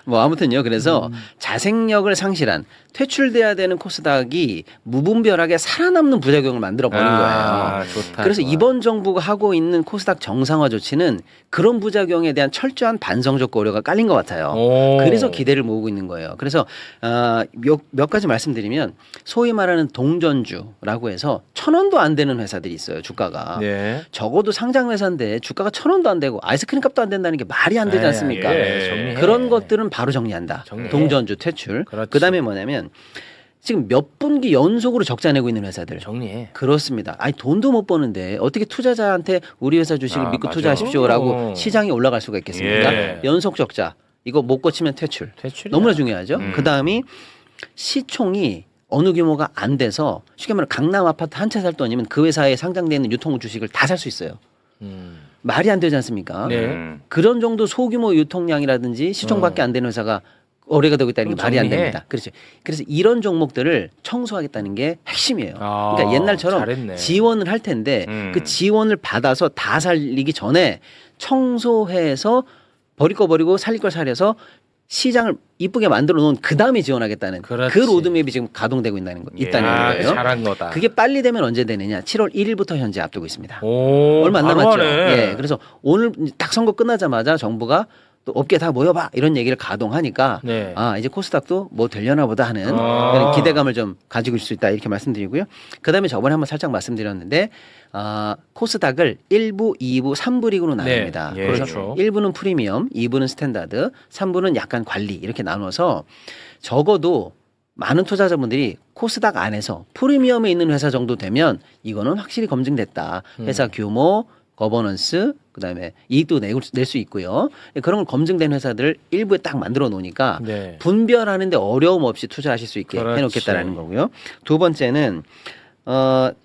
뭐 아무튼요. 그래서 자생력을 상실한 퇴출돼야 되는 코스닥이 무분별하게 살아남는 부작용을 만들어 버린 거예요. 좋다. 그래서 좋아. 이번 정부가 하고 있는 코스닥 정상화 조치는 그런 부작용에 대한 철저한 반성적 고려가 깔린 것 같아요. 그래서 기대를 모으고 있는 거예요. 그래서 몇 가지 말씀드리면 소위 말하는 동전주라고 해서 1,000원도 안 되는 회사들이 있어요. 주가가. 네. 적어도 상장 회사인데 주가가 1,000원도 안 되고 아이스크림 값도 안 된다는 게 말이 안 되지 않습니까? 정리해. 그런 것들은 바로 정리한다. 정리해. 동전주 퇴출. 그렇지. 그다음에 뭐냐면 지금 몇 분기 연속으로 적자 내고 있는 회사들. 정리해. 그렇습니다. 아니 돈도 못 버는데 어떻게 투자자한테 우리 회사 주식을 믿고 맞아. 투자하십시오라고 시장이 올라갈 수가 있겠습니까? 예. 연속 적자. 이거 못 고치면 퇴출. 퇴출이야. 너무나 중요하죠. 그다음이 시총이 어느 규모가 안 돼서 쉽게 말하면 강남 아파트 한 채 살 돈이면 그 회사에 상장되어 있는 유통 주식을 다 살 수 있어요. 말이 안 되지 않습니까? 네. 그런 정도 소규모 유통량이라든지 시총밖에 안 되는 회사가 거래가 되고 있다는 게 말이 안 정리해. 됩니다. 그렇죠. 그래서 이런 종목들을 청소하겠다는 게 핵심이에요. 그러니까 옛날처럼 잘했네. 지원을 할 텐데 그 지원을 받아서 다 살리기 전에 청소해서 버릴 거 버리고 살릴 걸 살려서 시장을 이쁘게 만들어 놓은 그 다음에 지원하겠다는 그렇지. 그 로드맵이 지금 가동되고 있다는 거예요. 잘한 거다. 그게 빨리 되면 언제 되느냐? 7월 1일부터 현재 앞두고 있습니다. 얼마 안 바로 남았죠. 하네. 예, 그래서 오늘 딱 선거 끝나자마자 정부가 또 업계 다 모여봐 이런 얘기를 가동하니까 네. 이제 코스닥도 뭐 되려나 보다 하는 그런 기대감을 좀 가지고 있을 수 있다 이렇게 말씀드리고요. 그다음에 저번에 한번 살짝 말씀드렸는데 코스닥을 1부, 2부, 3부 리그로 나눕니다. 네. 예, 그래서 그렇죠. 1부는 프리미엄, 2부는 스탠다드, 3부는 약간 관리 이렇게 나눠서 적어도 많은 투자자분들이 코스닥 안에서 프리미엄에 있는 회사 정도 되면 이거는 확실히 검증됐다. 회사 규모, 거버넌스, 그다음에 이익도 낼 수 있고요. 그런 걸 검증된 회사들을 일부에 딱 만들어 놓으니까 네. 분별하는데 어려움 없이 투자하실 수 있게 그렇지. 해놓겠다라는 거고요. 두 번째는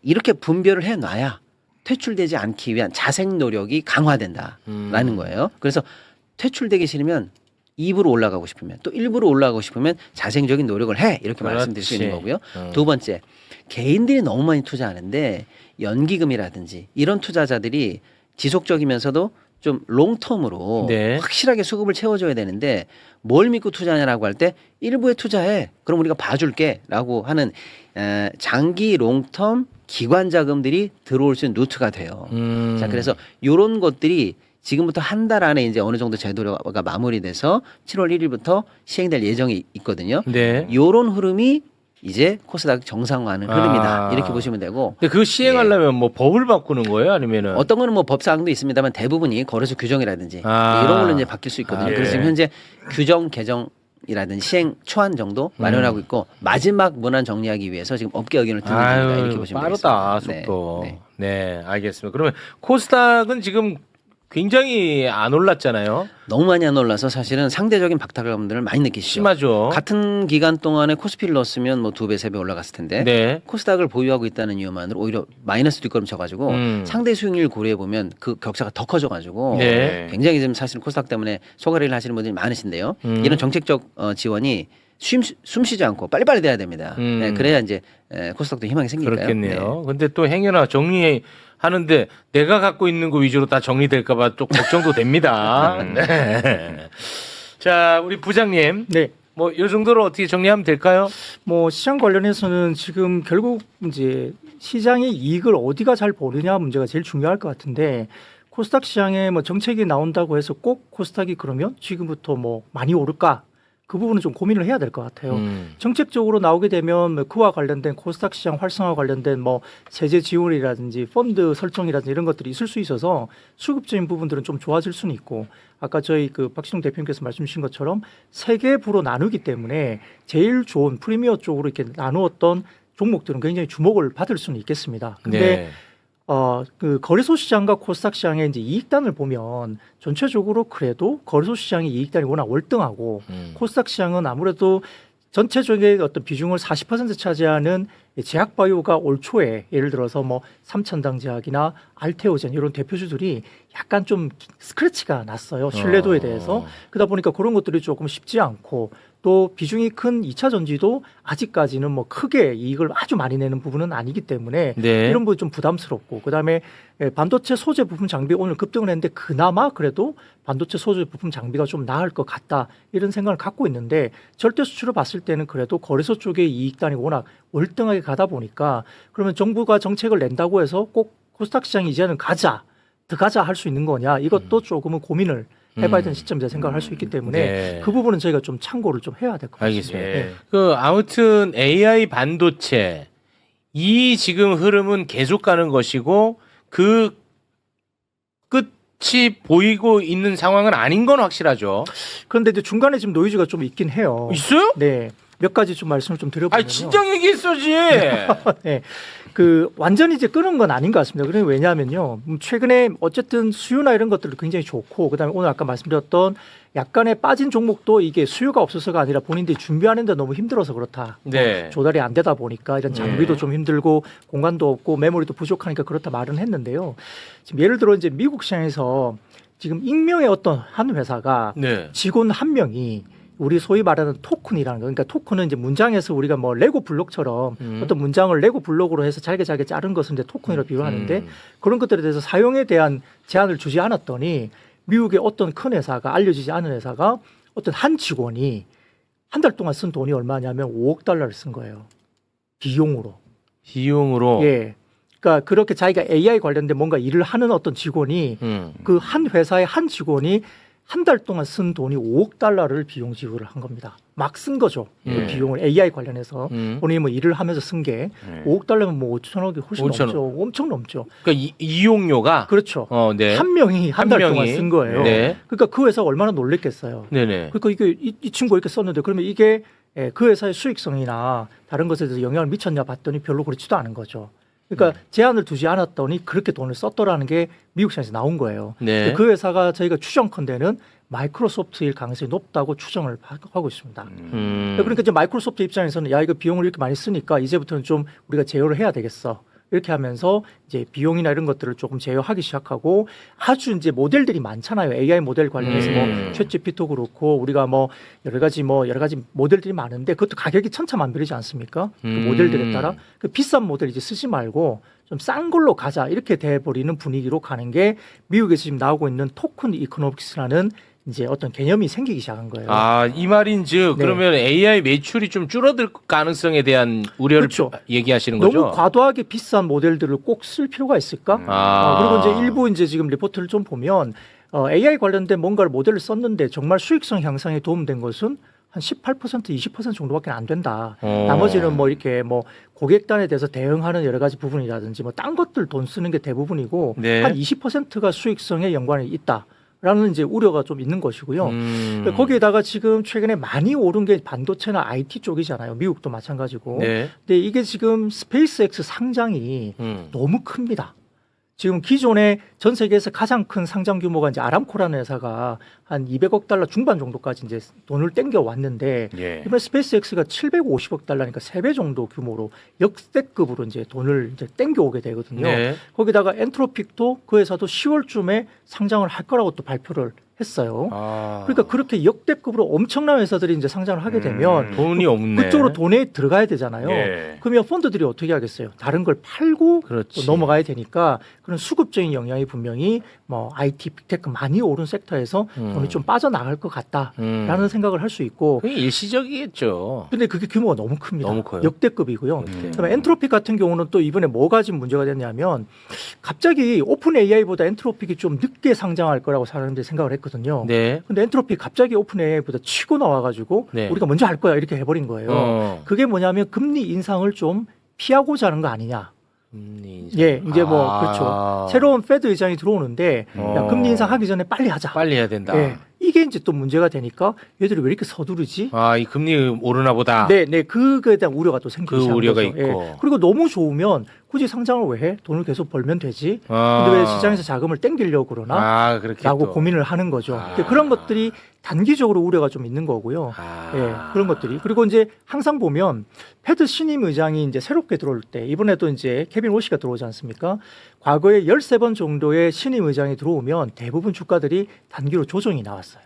이렇게 분별을 해놔야 퇴출되지 않기 위한 자생 노력이 강화된다라는 거예요. 그래서 퇴출되기 싫으면 2부로 올라가고 싶으면 또 1부로 올라가고 싶으면 자생적인 노력을 해 이렇게 그렇지. 말씀드릴 수 있는 거고요. 두 번째 개인들이 너무 많이 투자하는데 연기금이라든지 이런 투자자들이 지속적이면서도 좀 롱텀으로 네. 확실하게 수급을 채워줘야 되는데 뭘 믿고 투자하냐라고 할 때 일부에 투자해 그럼 우리가 봐줄게라고 하는 장기 롱텀 기관 자금들이 들어올 수 있는 루트가 돼요. 자 그래서 이런 것들이 지금부터 한 달 안에 이제 어느 정도 제도가 마무리돼서 7월 1일부터 시행될 예정이 있거든요. 네. 이런 흐름이 이제 코스닥 정상화하는 흐름이다. 아. 이렇게 보시면 되고 근데 그거 시행하려면 뭐 법을 바꾸는 거예요, 아니면은 어떤 거는 뭐 법사항도 있습니다만 대부분이 거래소 규정이라든지 아. 이런 걸로 이제 바뀔 수 있거든요. 아, 그래서 예. 지금 현재 규정 개정이라든지 시행 초안 정도 마련하고 있고 마지막 문안 정리하기 위해서 지금 업계 의견을 듣는 중이다. 이렇게 보시면 빠르다 되겠습니다. 속도. 네, 네, 네. 알겠습니다. 그러면 코스닥은 지금 굉장히 안 올랐잖아요. 너무 많이 안 올라서 사실은 상대적인 박탈감들을 많이 느끼시죠. 심하죠. 같은 기간 동안에 코스피를 넣었으면 뭐 2배, 3배 올라갔을 텐데 네. 코스닥을 보유하고 있다는 이유만으로 오히려 마이너스 뒷걸음 쳐가지고 상대 수익률 고려해 보면 그 격차가 더 커져가지고 네. 굉장히 지금 사실 코스닥 때문에 소가리를 하시는 분들이 많으신데요. 이런 정책적 지원이 숨 쉬지 않고 빨리빨리 돼야 됩니다. 네, 그래야 이제 코스닥도 희망이 생기니까요. 그렇겠네요. 근데 또 행여나 정리하는데 내가 갖고 있는 거 위주로 다 정리될까봐 또 걱정도 됩니다. 네. 자, 우리 부장님. 네. 뭐 이 정도로 어떻게 정리하면 될까요? 뭐 시장 관련해서는 지금 결국 이제 시장의 이익을 어디가 잘 보느냐 문제가 제일 중요할 것 같은데 코스닥 시장에 뭐 정책이 나온다고 해서 꼭 코스닥이 그러면 지금부터 뭐 많이 오를까? 그 부분은 좀 고민을 해야 될 것 같아요. 정책적으로 나오게 되면 뭐 그와 관련된 코스닥 시장 활성화 관련된 뭐 세제 지원이라든지 펀드 설정이라든지 이런 것들이 있을 수 있어서 수급적인 부분들은 좀 좋아질 수는 있고 아까 저희 그 박신웅 대표님께서 말씀 주신 것처럼 세 개의 부로 나누기 때문에 제일 좋은 프리미어 쪽으로 이렇게 나누었던 종목들은 굉장히 주목을 받을 수는 있겠습니다. 근데 네. 그 거래소 시장과 코스닥 시장의 이제 이익단을 보면 전체적으로 그래도 거래소 시장의 이익단이 워낙 월등하고 코스닥 시장은 아무래도 전체적인 어떤 비중을 40% 차지하는 제약바이오가 올 초에 예를 들어서 뭐 삼천당 제약이나 알테오젠 이런 대표주들이 약간 좀 스크래치가 났어요. 신뢰도에 대해서. 그러다 보니까 그런 것들이 조금 쉽지 않고 또 비중이 큰 2차 전지도 아직까지는 뭐 크게 이익을 아주 많이 내는 부분은 아니기 때문에 네. 이런 부분 좀 부담스럽고 그다음에 반도체 소재 부품 장비 오늘 급등을 했는데 그나마 그래도 반도체 소재 부품 장비가 좀 나을 것 같다 이런 생각을 갖고 있는데 절대 수치로 봤을 때는 그래도 거래소 쪽의 이익단이 워낙 월등하게 가다 보니까 그러면 정부가 정책을 낸다고 해서 꼭 코스닥 시장이 이제는 가자 더 가자 할 수 있는 거냐 이것도 조금은 고민을 해봐야 되는 시점이다 생각을 할 수 있기 때문에 네. 그 부분은 저희가 좀 참고를 좀 해야 될 것 같습니다. 알겠습니다. 네. 그 아무튼 AI 반도체 이 지금 흐름은 계속 가는 것이고 그 끝이 보이고 있는 상황은 아닌 건 확실하죠. 그런데 이제 중간에 지금 노이즈가 좀 있긴 해요. 있어요? 네. 몇 가지 좀 말씀을 좀 드려보면요. 아니 진작 얘기했어지. 네. 그 완전히 이제 끄는 건 아닌 것 같습니다. 그래 왜냐하면요. 최근에 어쨌든 수요나 이런 것들도 굉장히 좋고 그다음에 오늘 아까 말씀드렸던 약간의 빠진 종목도 이게 수요가 없어서가 아니라 본인들이 준비하는데 너무 힘들어서 그렇다. 네. 조달이 안 되다 보니까 이런 장비도 좀 힘들고 공간도 없고 메모리도 부족하니까 그렇다 말은 했는데요. 지금 예를 들어 이제 미국 시장에서 지금 익명의 어떤 한 회사가 네. 직원 한 명이 우리 소위 말하는 토큰이라는 거. 그러니까 토큰은 이제 문장에서 우리가 뭐 레고 블록처럼 어떤 문장을 레고 블록으로 해서 잘게 자른 것을 이제 토큰이라고 비유하는데 그런 것들에 대해서 사용에 대한 제한을 주지 않았더니 미국의 어떤 큰 회사가 알려지지 않은 회사가 어떤 한 직원이 한 달 동안 쓴 돈이 얼마냐면 5억 달러를 쓴 거예요. 비용으로. 비용으로. 예. 그러니까 그렇게 자기가 AI 관련된 뭔가 일을 하는 어떤 직원이 그 한 회사의 한 직원이 한 달 동안 쓴 돈이 5억 달러를 비용 지불을 한 겁니다. 막 쓴 거죠. 그 비용을 AI 관련해서 본인이 뭐 일을 하면서 쓴 게 5억 달러면 뭐 5천억이 훨씬 5천억. 넘죠. 엄청 넘죠. 그러니까 이용료가 그렇죠. 네. 한 명이 한 달 동안 쓴 거예요. 네. 그러니까 그 회사가 얼마나 놀랬겠어요. 네네. 그러니까 이게 이 친구가 이렇게 썼는데 그러면 이게 그 회사의 수익성이나 다른 것에 대해서 영향을 미쳤냐 봤더니 별로 그렇지도 않은 거죠. 그러니까 제한을 두지 않았더니 그렇게 돈을 썼더라는 게 미국 시장에서 나온 거예요. 네. 그 회사가 저희가 추정컨대는 마이크로소프트일 가능성이 높다고 추정을 하고 있습니다. 그러니까 이제 마이크로소프트 입장에서는 야 이거 비용을 이렇게 많이 쓰니까 이제부터는 좀 우리가 제어를 해야 되겠어. 이렇게 하면서 이제 비용이나 이런 것들을 조금 제어하기 시작하고 아주 이제 모델들이 많잖아요. AI 모델 관련해서 뭐 챗GPT도 그렇고 우리가 뭐 여러 가지 모델들이 많은데 그것도 가격이 천차만별이지 않습니까? 그 모델들에 따라 그 비싼 모델 이제 쓰지 말고 좀 싼 걸로 가자 이렇게 돼버리는 분위기로 가는 게 미국에서 지금 나오고 있는 토큰 이코노믹스라는 이제 어떤 개념이 생기기 시작한 거예요. 아, 이 말인즉 네. 그러면 AI 매출이 좀 줄어들 가능성에 대한 우려를 그렇죠. 얘기하시는 거죠? 너무 과도하게 비싼 모델들을 꼭 쓸 필요가 있을까? 그리고 이제 일부 이제 지금 리포트를 좀 보면 AI 관련된 뭔가를 모델을 썼는데 정말 수익성 향상에 도움된 것은 한 18%, 20% 정도밖에 안 된다. 나머지는 뭐 이렇게 뭐 고객단에 대해서 대응하는 여러 가지 부분이라든지 뭐 딴 것들 돈 쓰는 게 대부분이고 네. 한 20%가 수익성에 연관이 있다. 라는 이제 우려가 좀 있는 것이고요. 거기에다가 지금 최근에 많이 오른 게 반도체나 IT 쪽이잖아요. 미국도 마찬가지고. 네. 근데 이게 지금 스페이스X 상장이 너무 큽니다. 지금 기존에 전 세계에서 가장 큰 상장 규모가 이제 아람코라는 회사가 한 200억 달러 중반 정도까지 이제 돈을 땡겨 왔는데 예. 이번에 스페이스X가 750억 달러니까 3배 정도 규모로 역대급으로 이제 돈을 이제 땡겨 오게 되거든요. 네. 거기다가 엔트로픽도 그 회사도 10월쯤에 상장을 할 거라고 또 발표를 했어요. 아. 그러니까 그렇게 역대급으로 엄청난 회사들이 이제 상장을 하게 되면 돈이 없네. 그쪽으로 돈에 들어가야 되잖아요. 예. 그러면 펀드들이 어떻게 하겠어요? 다른 걸 팔고 그렇지. 또 넘어가야 되니까 그런 수급적인 영향이 분명히 뭐 IT, 빅테크 많이 오른 섹터에서 돈이 좀 빠져나갈 것 같다라는 생각을 할 수 있고 그게 일시적이겠죠. 근데 그게 규모가 너무 큽니다. 너무 커요. 역대급이고요. 역대. 그다음에 엔트로픽 같은 경우는 또 이번에 뭐가 지금 문제가 됐냐면 갑자기 오픈 AI보다 엔트로픽이 좀 늦게 상장할 거라고 사람들이 생각을 했거든요. 네. 근데 엔트로픽 갑자기 오픈 AI보다 치고 나와가지고 네. 우리가 먼저 할 거야 이렇게 해버린 거예요. 그게 뭐냐면 금리 인상을 좀 피하고자 하는 거 아니냐. 예, 이제 뭐 그렇죠. 새로운 페드 의장이 들어오는데 야, 금리 인상하기 전에 빨리 하자. 빨리 해야 된다. 예, 이게 이제 또 문제가 되니까 얘들이 왜 이렇게 서두르지? 아, 이 금리 오르나 보다. 네, 그거에 대한 우려가 또 생기기 그 시작한 우려가 거죠. 있고. 예. 그리고 너무 좋으면 굳이 상장을 왜 해? 돈을 계속 벌면 되지. 아. 근데 왜 시장에서 자금을 땡기려고 그러나? 아, 그렇게 라고 또. 고민을 하는 거죠. 아. 그런 것들이 단기적으로 우려가 좀 있는 거고요. 아. 예, 그런 것들이. 그리고 이제 항상 보면 패드 신임 의장이 이제 새롭게 들어올 때 이번에도 이제 케빈 워시가 들어오지 않습니까? 과거에 13번 정도의 신임 의장이 들어오면 대부분 주가들이 단기로 조정이 나왔어요.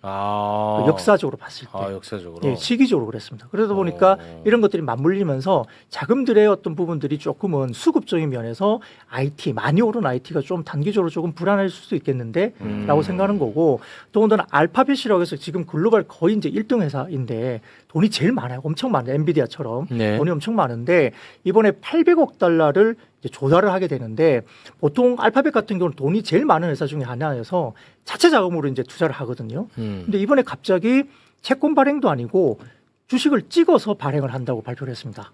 아. 역사적으로 봤을 때. 아, 역사적으로. 예, 시기적으로 그랬습니다. 그러다 보니까 이런 것들이 맞물리면서 자금들의 어떤 부분들이 조금은 수급적인 면에서 IT, 많이 오른 IT가 좀 단기적으로 조금 불안할 수도 있겠는데 라고 생각하는 거고 더군다나 알파벳이라고 해서 지금 글로벌 거의 이제 1등 회사인데 돈이 제일 많아요. 엄청 많아요. 엔비디아처럼. 네. 돈이 엄청 많은데 이번에 800억 달러를 이제 조달을 하게 되는데 보통 알파벳 같은 경우는 돈이 제일 많은 회사 중에 하나여서 자체 자금으로 이제 투자를 하거든요. 근데 이번에 갑자기 채권 발행도 아니고 주식을 찍어서 발행을 한다고 발표를 했습니다.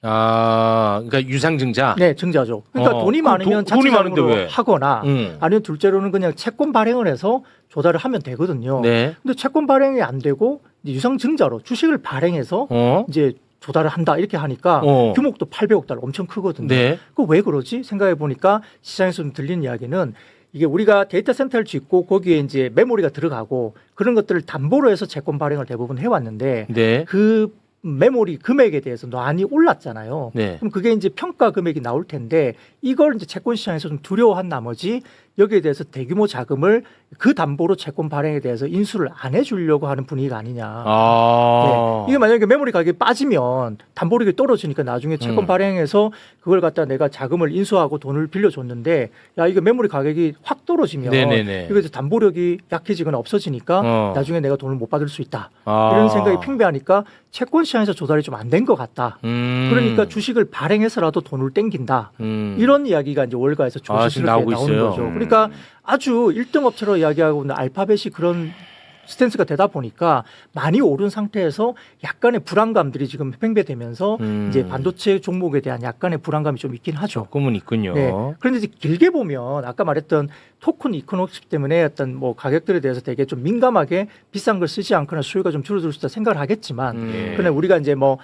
아, 그러니까 유상증자. 네, 증자죠. 그러니까 돈이 그럼 많으면 돈이 자체 많은데 자금으로 왜? 하거나 아니면 둘째로는 그냥 채권 발행을 해서 조달을 하면 되거든요. 네. 근데 채권 발행이 안 되고 이제 유상증자로 주식을 발행해서 이제 조달을 한다 이렇게 하니까 규모도 800억 달러 엄청 크거든요. 네. 그 왜 그러지? 생각해 보니까 시장에서 좀 들리는 이야기는 이게 우리가 데이터 센터를 짓고 거기에 이제 메모리가 들어가고 그런 것들을 담보로 해서 채권 발행을 대부분 해왔는데 네. 그 메모리 금액에 대해서 많이 올랐잖아요. 네. 그럼 그게 이제 평가 금액이 나올 텐데 이걸 이제 채권 시장에서 좀 두려워한 나머지 여기에 대해서 대규모 자금을 그 담보로 채권 발행에 대해서 인수를 안 해주려고 하는 분위기가 아니냐. 아. 네. 이게 만약에 메모리 가격이 빠지면 담보력이 떨어지니까 나중에 채권 발행해서 그걸 갖다 내가 자금을 인수하고 돈을 빌려줬는데 야 이거 메모리 가격이 확 떨어지면 네네네. 이거 이제 담보력이 약해지거나 없어지니까 나중에 내가 돈을 못 받을 수 있다. 아. 이런 생각이 팽배하니까 채권 시장에서 조달이 좀 안 된 것 같다. 그러니까 주식을 발행해서라도 돈을 땡긴다. 이런 이야기가 이제 월가에서 지금 조심스럽게 나오고 나오는 있어요. 거죠. 그러니까 아주 1등 업체로 이야기하고 있는 알파벳이 그런 스탠스가 되다 보니까 많이 오른 상태에서 약간의 불안감들이 지금 팽배되면서 이제 반도체 종목에 대한 약간의 불안감이 좀 있긴 하죠. 조금은 있군요. 네. 그런데 이제 길게 보면 아까 말했던 토큰 이코노믹스 때문에 어떤 뭐 가격들에 대해서 되게 좀 민감하게 비싼 걸 쓰지 않거나 수요가 좀 줄어들 수 있다 생각을 하겠지만 그러나 우리가 이제 뭐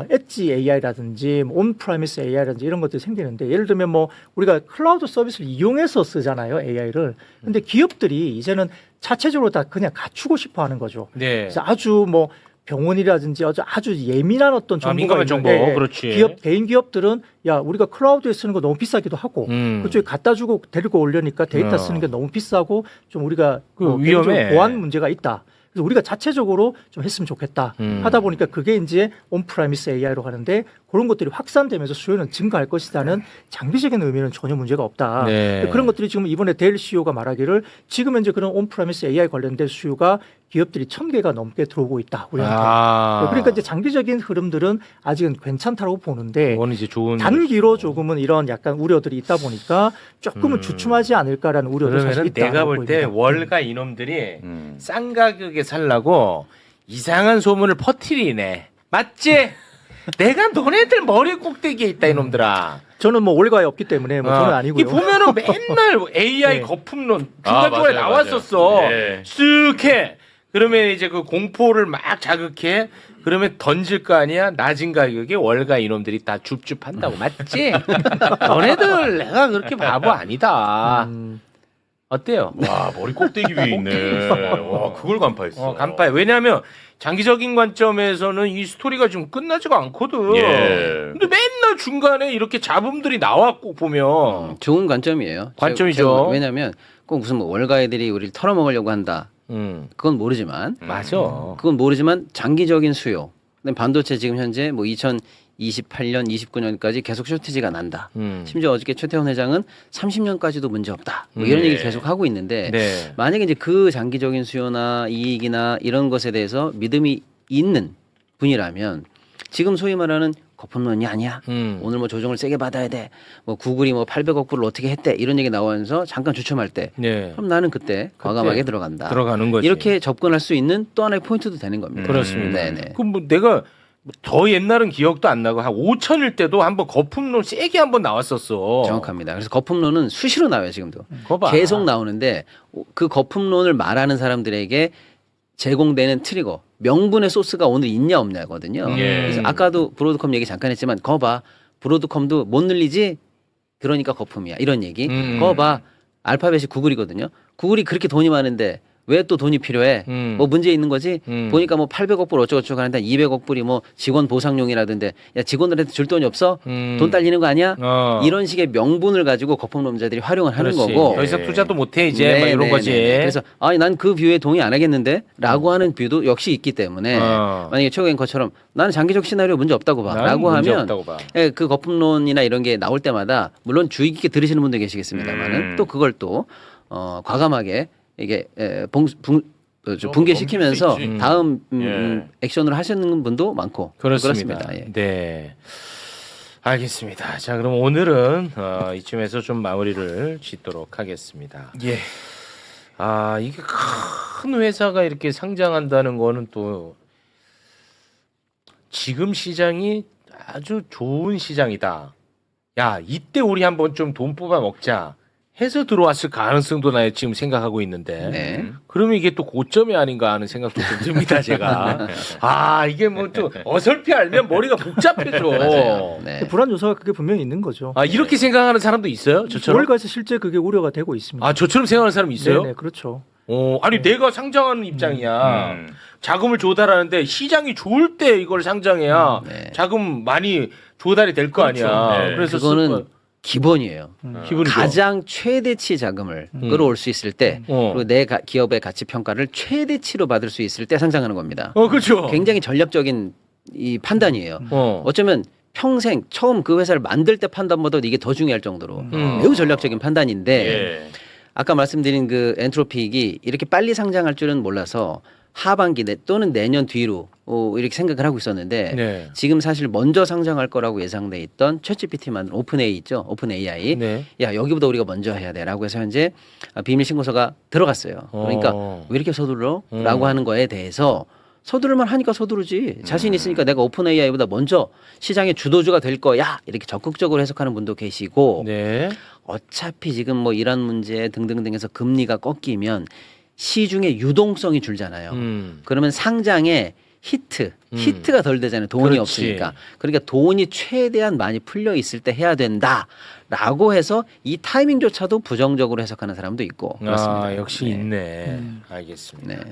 엣지 AI라든지 온 프라미스 AI라든지 이런 것들이 생기는데 예를 들면 뭐 우리가 클라우드 서비스를 이용해서 쓰잖아요 AI를. 근데 기업들이 이제는 자체적으로 다 그냥 갖추고 싶어 하는 거죠. 네. 그래서 아주 뭐 병원이라든지 아주 예민한 어떤 정보가 민감한 정보, 있는데 그렇지. 대인 기업들은 야 우리가 클라우드에 쓰는 거 너무 비싸기도 하고 그쪽에 갖다 주고 데리고 오려니까 데이터 쓰는 게 너무 비싸고 좀 우리가 위험해. 보안 문제가 있다. 그래서 우리가 자체적으로 좀 했으면 좋겠다 하다 보니까 그게 이제 온프라미스 AI로 가는데 그런 것들이 확산되면서 수요는 증가할 것이다는 장기적인 의미는 전혀 문제가 없다. 네. 그런 것들이 지금 이번에 델 CEO가 말하기를 지금 현재 그런 온프라미스 AI 관련된 수요가 기업들이 1,000개가 넘게 들어오고 있다. 우리한테. 그러니까 이제 장기적인 흐름들은 아직은 괜찮다고 보는데 그건 이제 좋은 단기로 조금은 이런 약간 우려들이 있다 보니까 조금은 주춤하지 않을까라는 우려도 사실 그러면은 있다. 내가 볼 때 월가 이놈들이 싼 가격에 살라고 이상한 소문을 퍼뜨리네. 맞지? 내가 너네들 머리 꼭대기에 있다 이놈들아. 저는 뭐 월가에 없기 때문에 뭐 저는 아니고요. 이 보면은 맨날 AI 네. 거품론 아, 중간중간에 맞아요, 나왔었어. 맞아요. 네. 쓱 해. 그러면 이제 그 공포를 막 자극해. 그러면 던질 거 아니야? 낮은 가격에 월가 이놈들이 다 줍줍한다고. 맞지? 너네들 내가 그렇게 바보 아니다. 어때요? 와 머리 꼭대기 위에 있네. 와 그걸 간파했어. 간파해. 왜냐하면 장기적인 관점에서는 이 스토리가 지금 끝나지가 않거든. 예. 근데 맨날 중간에 이렇게 잡음들이 나왔고 보면 좋은 관점이에요. 관점이죠. 왜냐하면 꼭 무슨 뭐 월가애들이 우리를 털어먹으려고 한다. 그건 모르지만 맞아. 그건 모르지만 장기적인 수요. 근데 반도체 지금 현재 뭐 2028년, 29년까지 계속 쇼티지가 난다. 심지어 어저께 최태원 회장은 30년까지도 문제 없다. 뭐 이런 얘기를 계속 하고 있는데 네. 만약에 이제 그 장기적인 수요나 이익이나 이런 것에 대해서 믿음이 있는 분이라면 지금 소위 말하는 거품론이 아니야. 오늘 뭐 조정을 세게 받아야 돼. 뭐 구글이 뭐 800억 불을 어떻게 했대. 이런 얘기 나오면서 잠깐 주춤할 때. 네. 그럼 나는 그때 과감하게 들어간다. 들어가는 거지. 이렇게 접근할 수 있는 또 하나의 포인트도 되는 겁니다. 그렇습니다. 네네. 그럼 뭐 내가 더 옛날은 기억도 안 나고 한 5천일 때도 한번 거품론 세게 한번 나왔었어. 정확합니다. 그래서 거품론은 수시로 나와요 지금도. 그거 봐. 계속 나오는데 그 거품론을 말하는 사람들에게 제공되는 트리거 명분의 소스가 오늘 있냐 없냐거든요. 그래서 아까도 브로드컴 얘기 잠깐 했지만 거 봐. 브로드컴도 못 늘리지? 그러니까 거품이야. 이런 얘기. 거 봐. 알파벳이 구글이거든요. 구글이 그렇게 돈이 많은데 왜 또 돈이 필요해? 뭐 문제 있는 거지? 보니까 뭐 800억 불 어쩌고저쩌고 하는데 200억 불이 뭐 직원 보상용이라든데 야 직원들한테 줄 돈이 없어? 돈 딸리는 거 아니야? 이런 식의 명분을 가지고 거품론자들이 활용을 하는 그렇지. 거고 더 이상 투자도 못해 이제 막 이런 거지. 그래서 아니 난 그 뷰에 동의 안 하겠는데라고 하는 뷰도 역시 있기 때문에 만약에 최고 앵커처럼 나는 장기적 시나리오 문제 없다고 봐라고 문제 하면 없다고 봐. 예, 그 거품론이나 이런 게 나올 때마다 물론 주의 깊게 들으시는 분도 계시겠습니다만은 또 그걸 또 과감하게 이게 붕괴시키면서 넘길 수 있지. 다음 예. 액션을 하시는 분도 많고 그렇습니다. 예. 네. 알겠습니다. 자, 그럼 오늘은 이쯤에서 좀 마무리를 짓도록 하겠습니다. 예. 아, 이게 큰 회사가 이렇게 상장한다는 거는 또 지금 시장이 아주 좋은 시장이다. 야, 이때 우리 한번 좀 돈 뽑아 먹자 해서 들어왔을 가능성도 나 지금 생각하고 있는데 네. 그러면 이게 또 고점이 아닌가 하는 생각도 좀 듭니다, 제가. 아, 이게 뭐 또 어설피 알면 머리가 복잡해져. 맞아요. 네. 불안 요소가 그게 분명히 있는 거죠. 아, 이렇게 생각하는 사람도 있어요? 저처럼? 월가에서 실제 그게 우려가 되고 있습니다. 아, 저처럼 생각하는 사람이 있어요? 네, 그렇죠. 아니 내가 상장하는 입장이야. 자금을 조달하는데 시장이 좋을 때 이걸 상장해야 네. 자금 많이 조달이 될 거 그렇죠. 아니야. 네. 그래서 그거는 기본이에요. 기분이죠. 가장 최대치 자금을 끌어올 수 있을 때 그리고 내 기업의 가치 평가를 최대치로 받을 수 있을 때 상장하는 겁니다. 그렇죠. 굉장히 전략적인 이 판단이에요. 어쩌면 평생 처음 그 회사를 만들 때 판단보다 이게 더 중요할 정도로 매우 전략적인 판단인데 예. 아까 말씀드린 그 엔트로픽이 이렇게 빨리 상장할 줄은 몰라서 하반기 또는 내년 뒤로 이렇게 생각을 하고 있었는데 네. 지금 사실 먼저 상장할 거라고 예상돼 있던 챗GPT 만든 오픈AI 있죠. 오픈AI. 네. 야 여기보다 우리가 먼저 해야 돼라고 해서 현재 비밀 신고서가 들어갔어요. 그러니까 왜 이렇게 서둘러?라고 하는 거에 대해서 서두를만 하니까 서두르지. 자신 있으니까 내가 오픈 AI보다 먼저 시장의 주도주가 될 거야. 이렇게 적극적으로 해석하는 분도 계시고 네. 어차피 지금 뭐 이란 문제 등등등에서 금리가 꺾이면 시중의 유동성이 줄잖아요. 그러면 상장에 히트가 덜 되잖아요. 돈이 그렇지. 없으니까. 그러니까 돈이 최대한 많이 풀려 있을 때 해야 된다라고 해서 이 타이밍조차도 부정적으로 해석하는 사람도 있고 그렇습니다. 아, 역시 네. 있네. 알겠습니다. 네.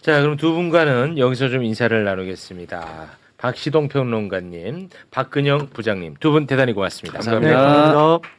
자, 그럼 두 분과는 여기서 좀 인사를 나누겠습니다. 박시동 평론가님, 박근영 부장님 두 분 대단히 고맙습니다. 감사합니다. 네, 감사합니다.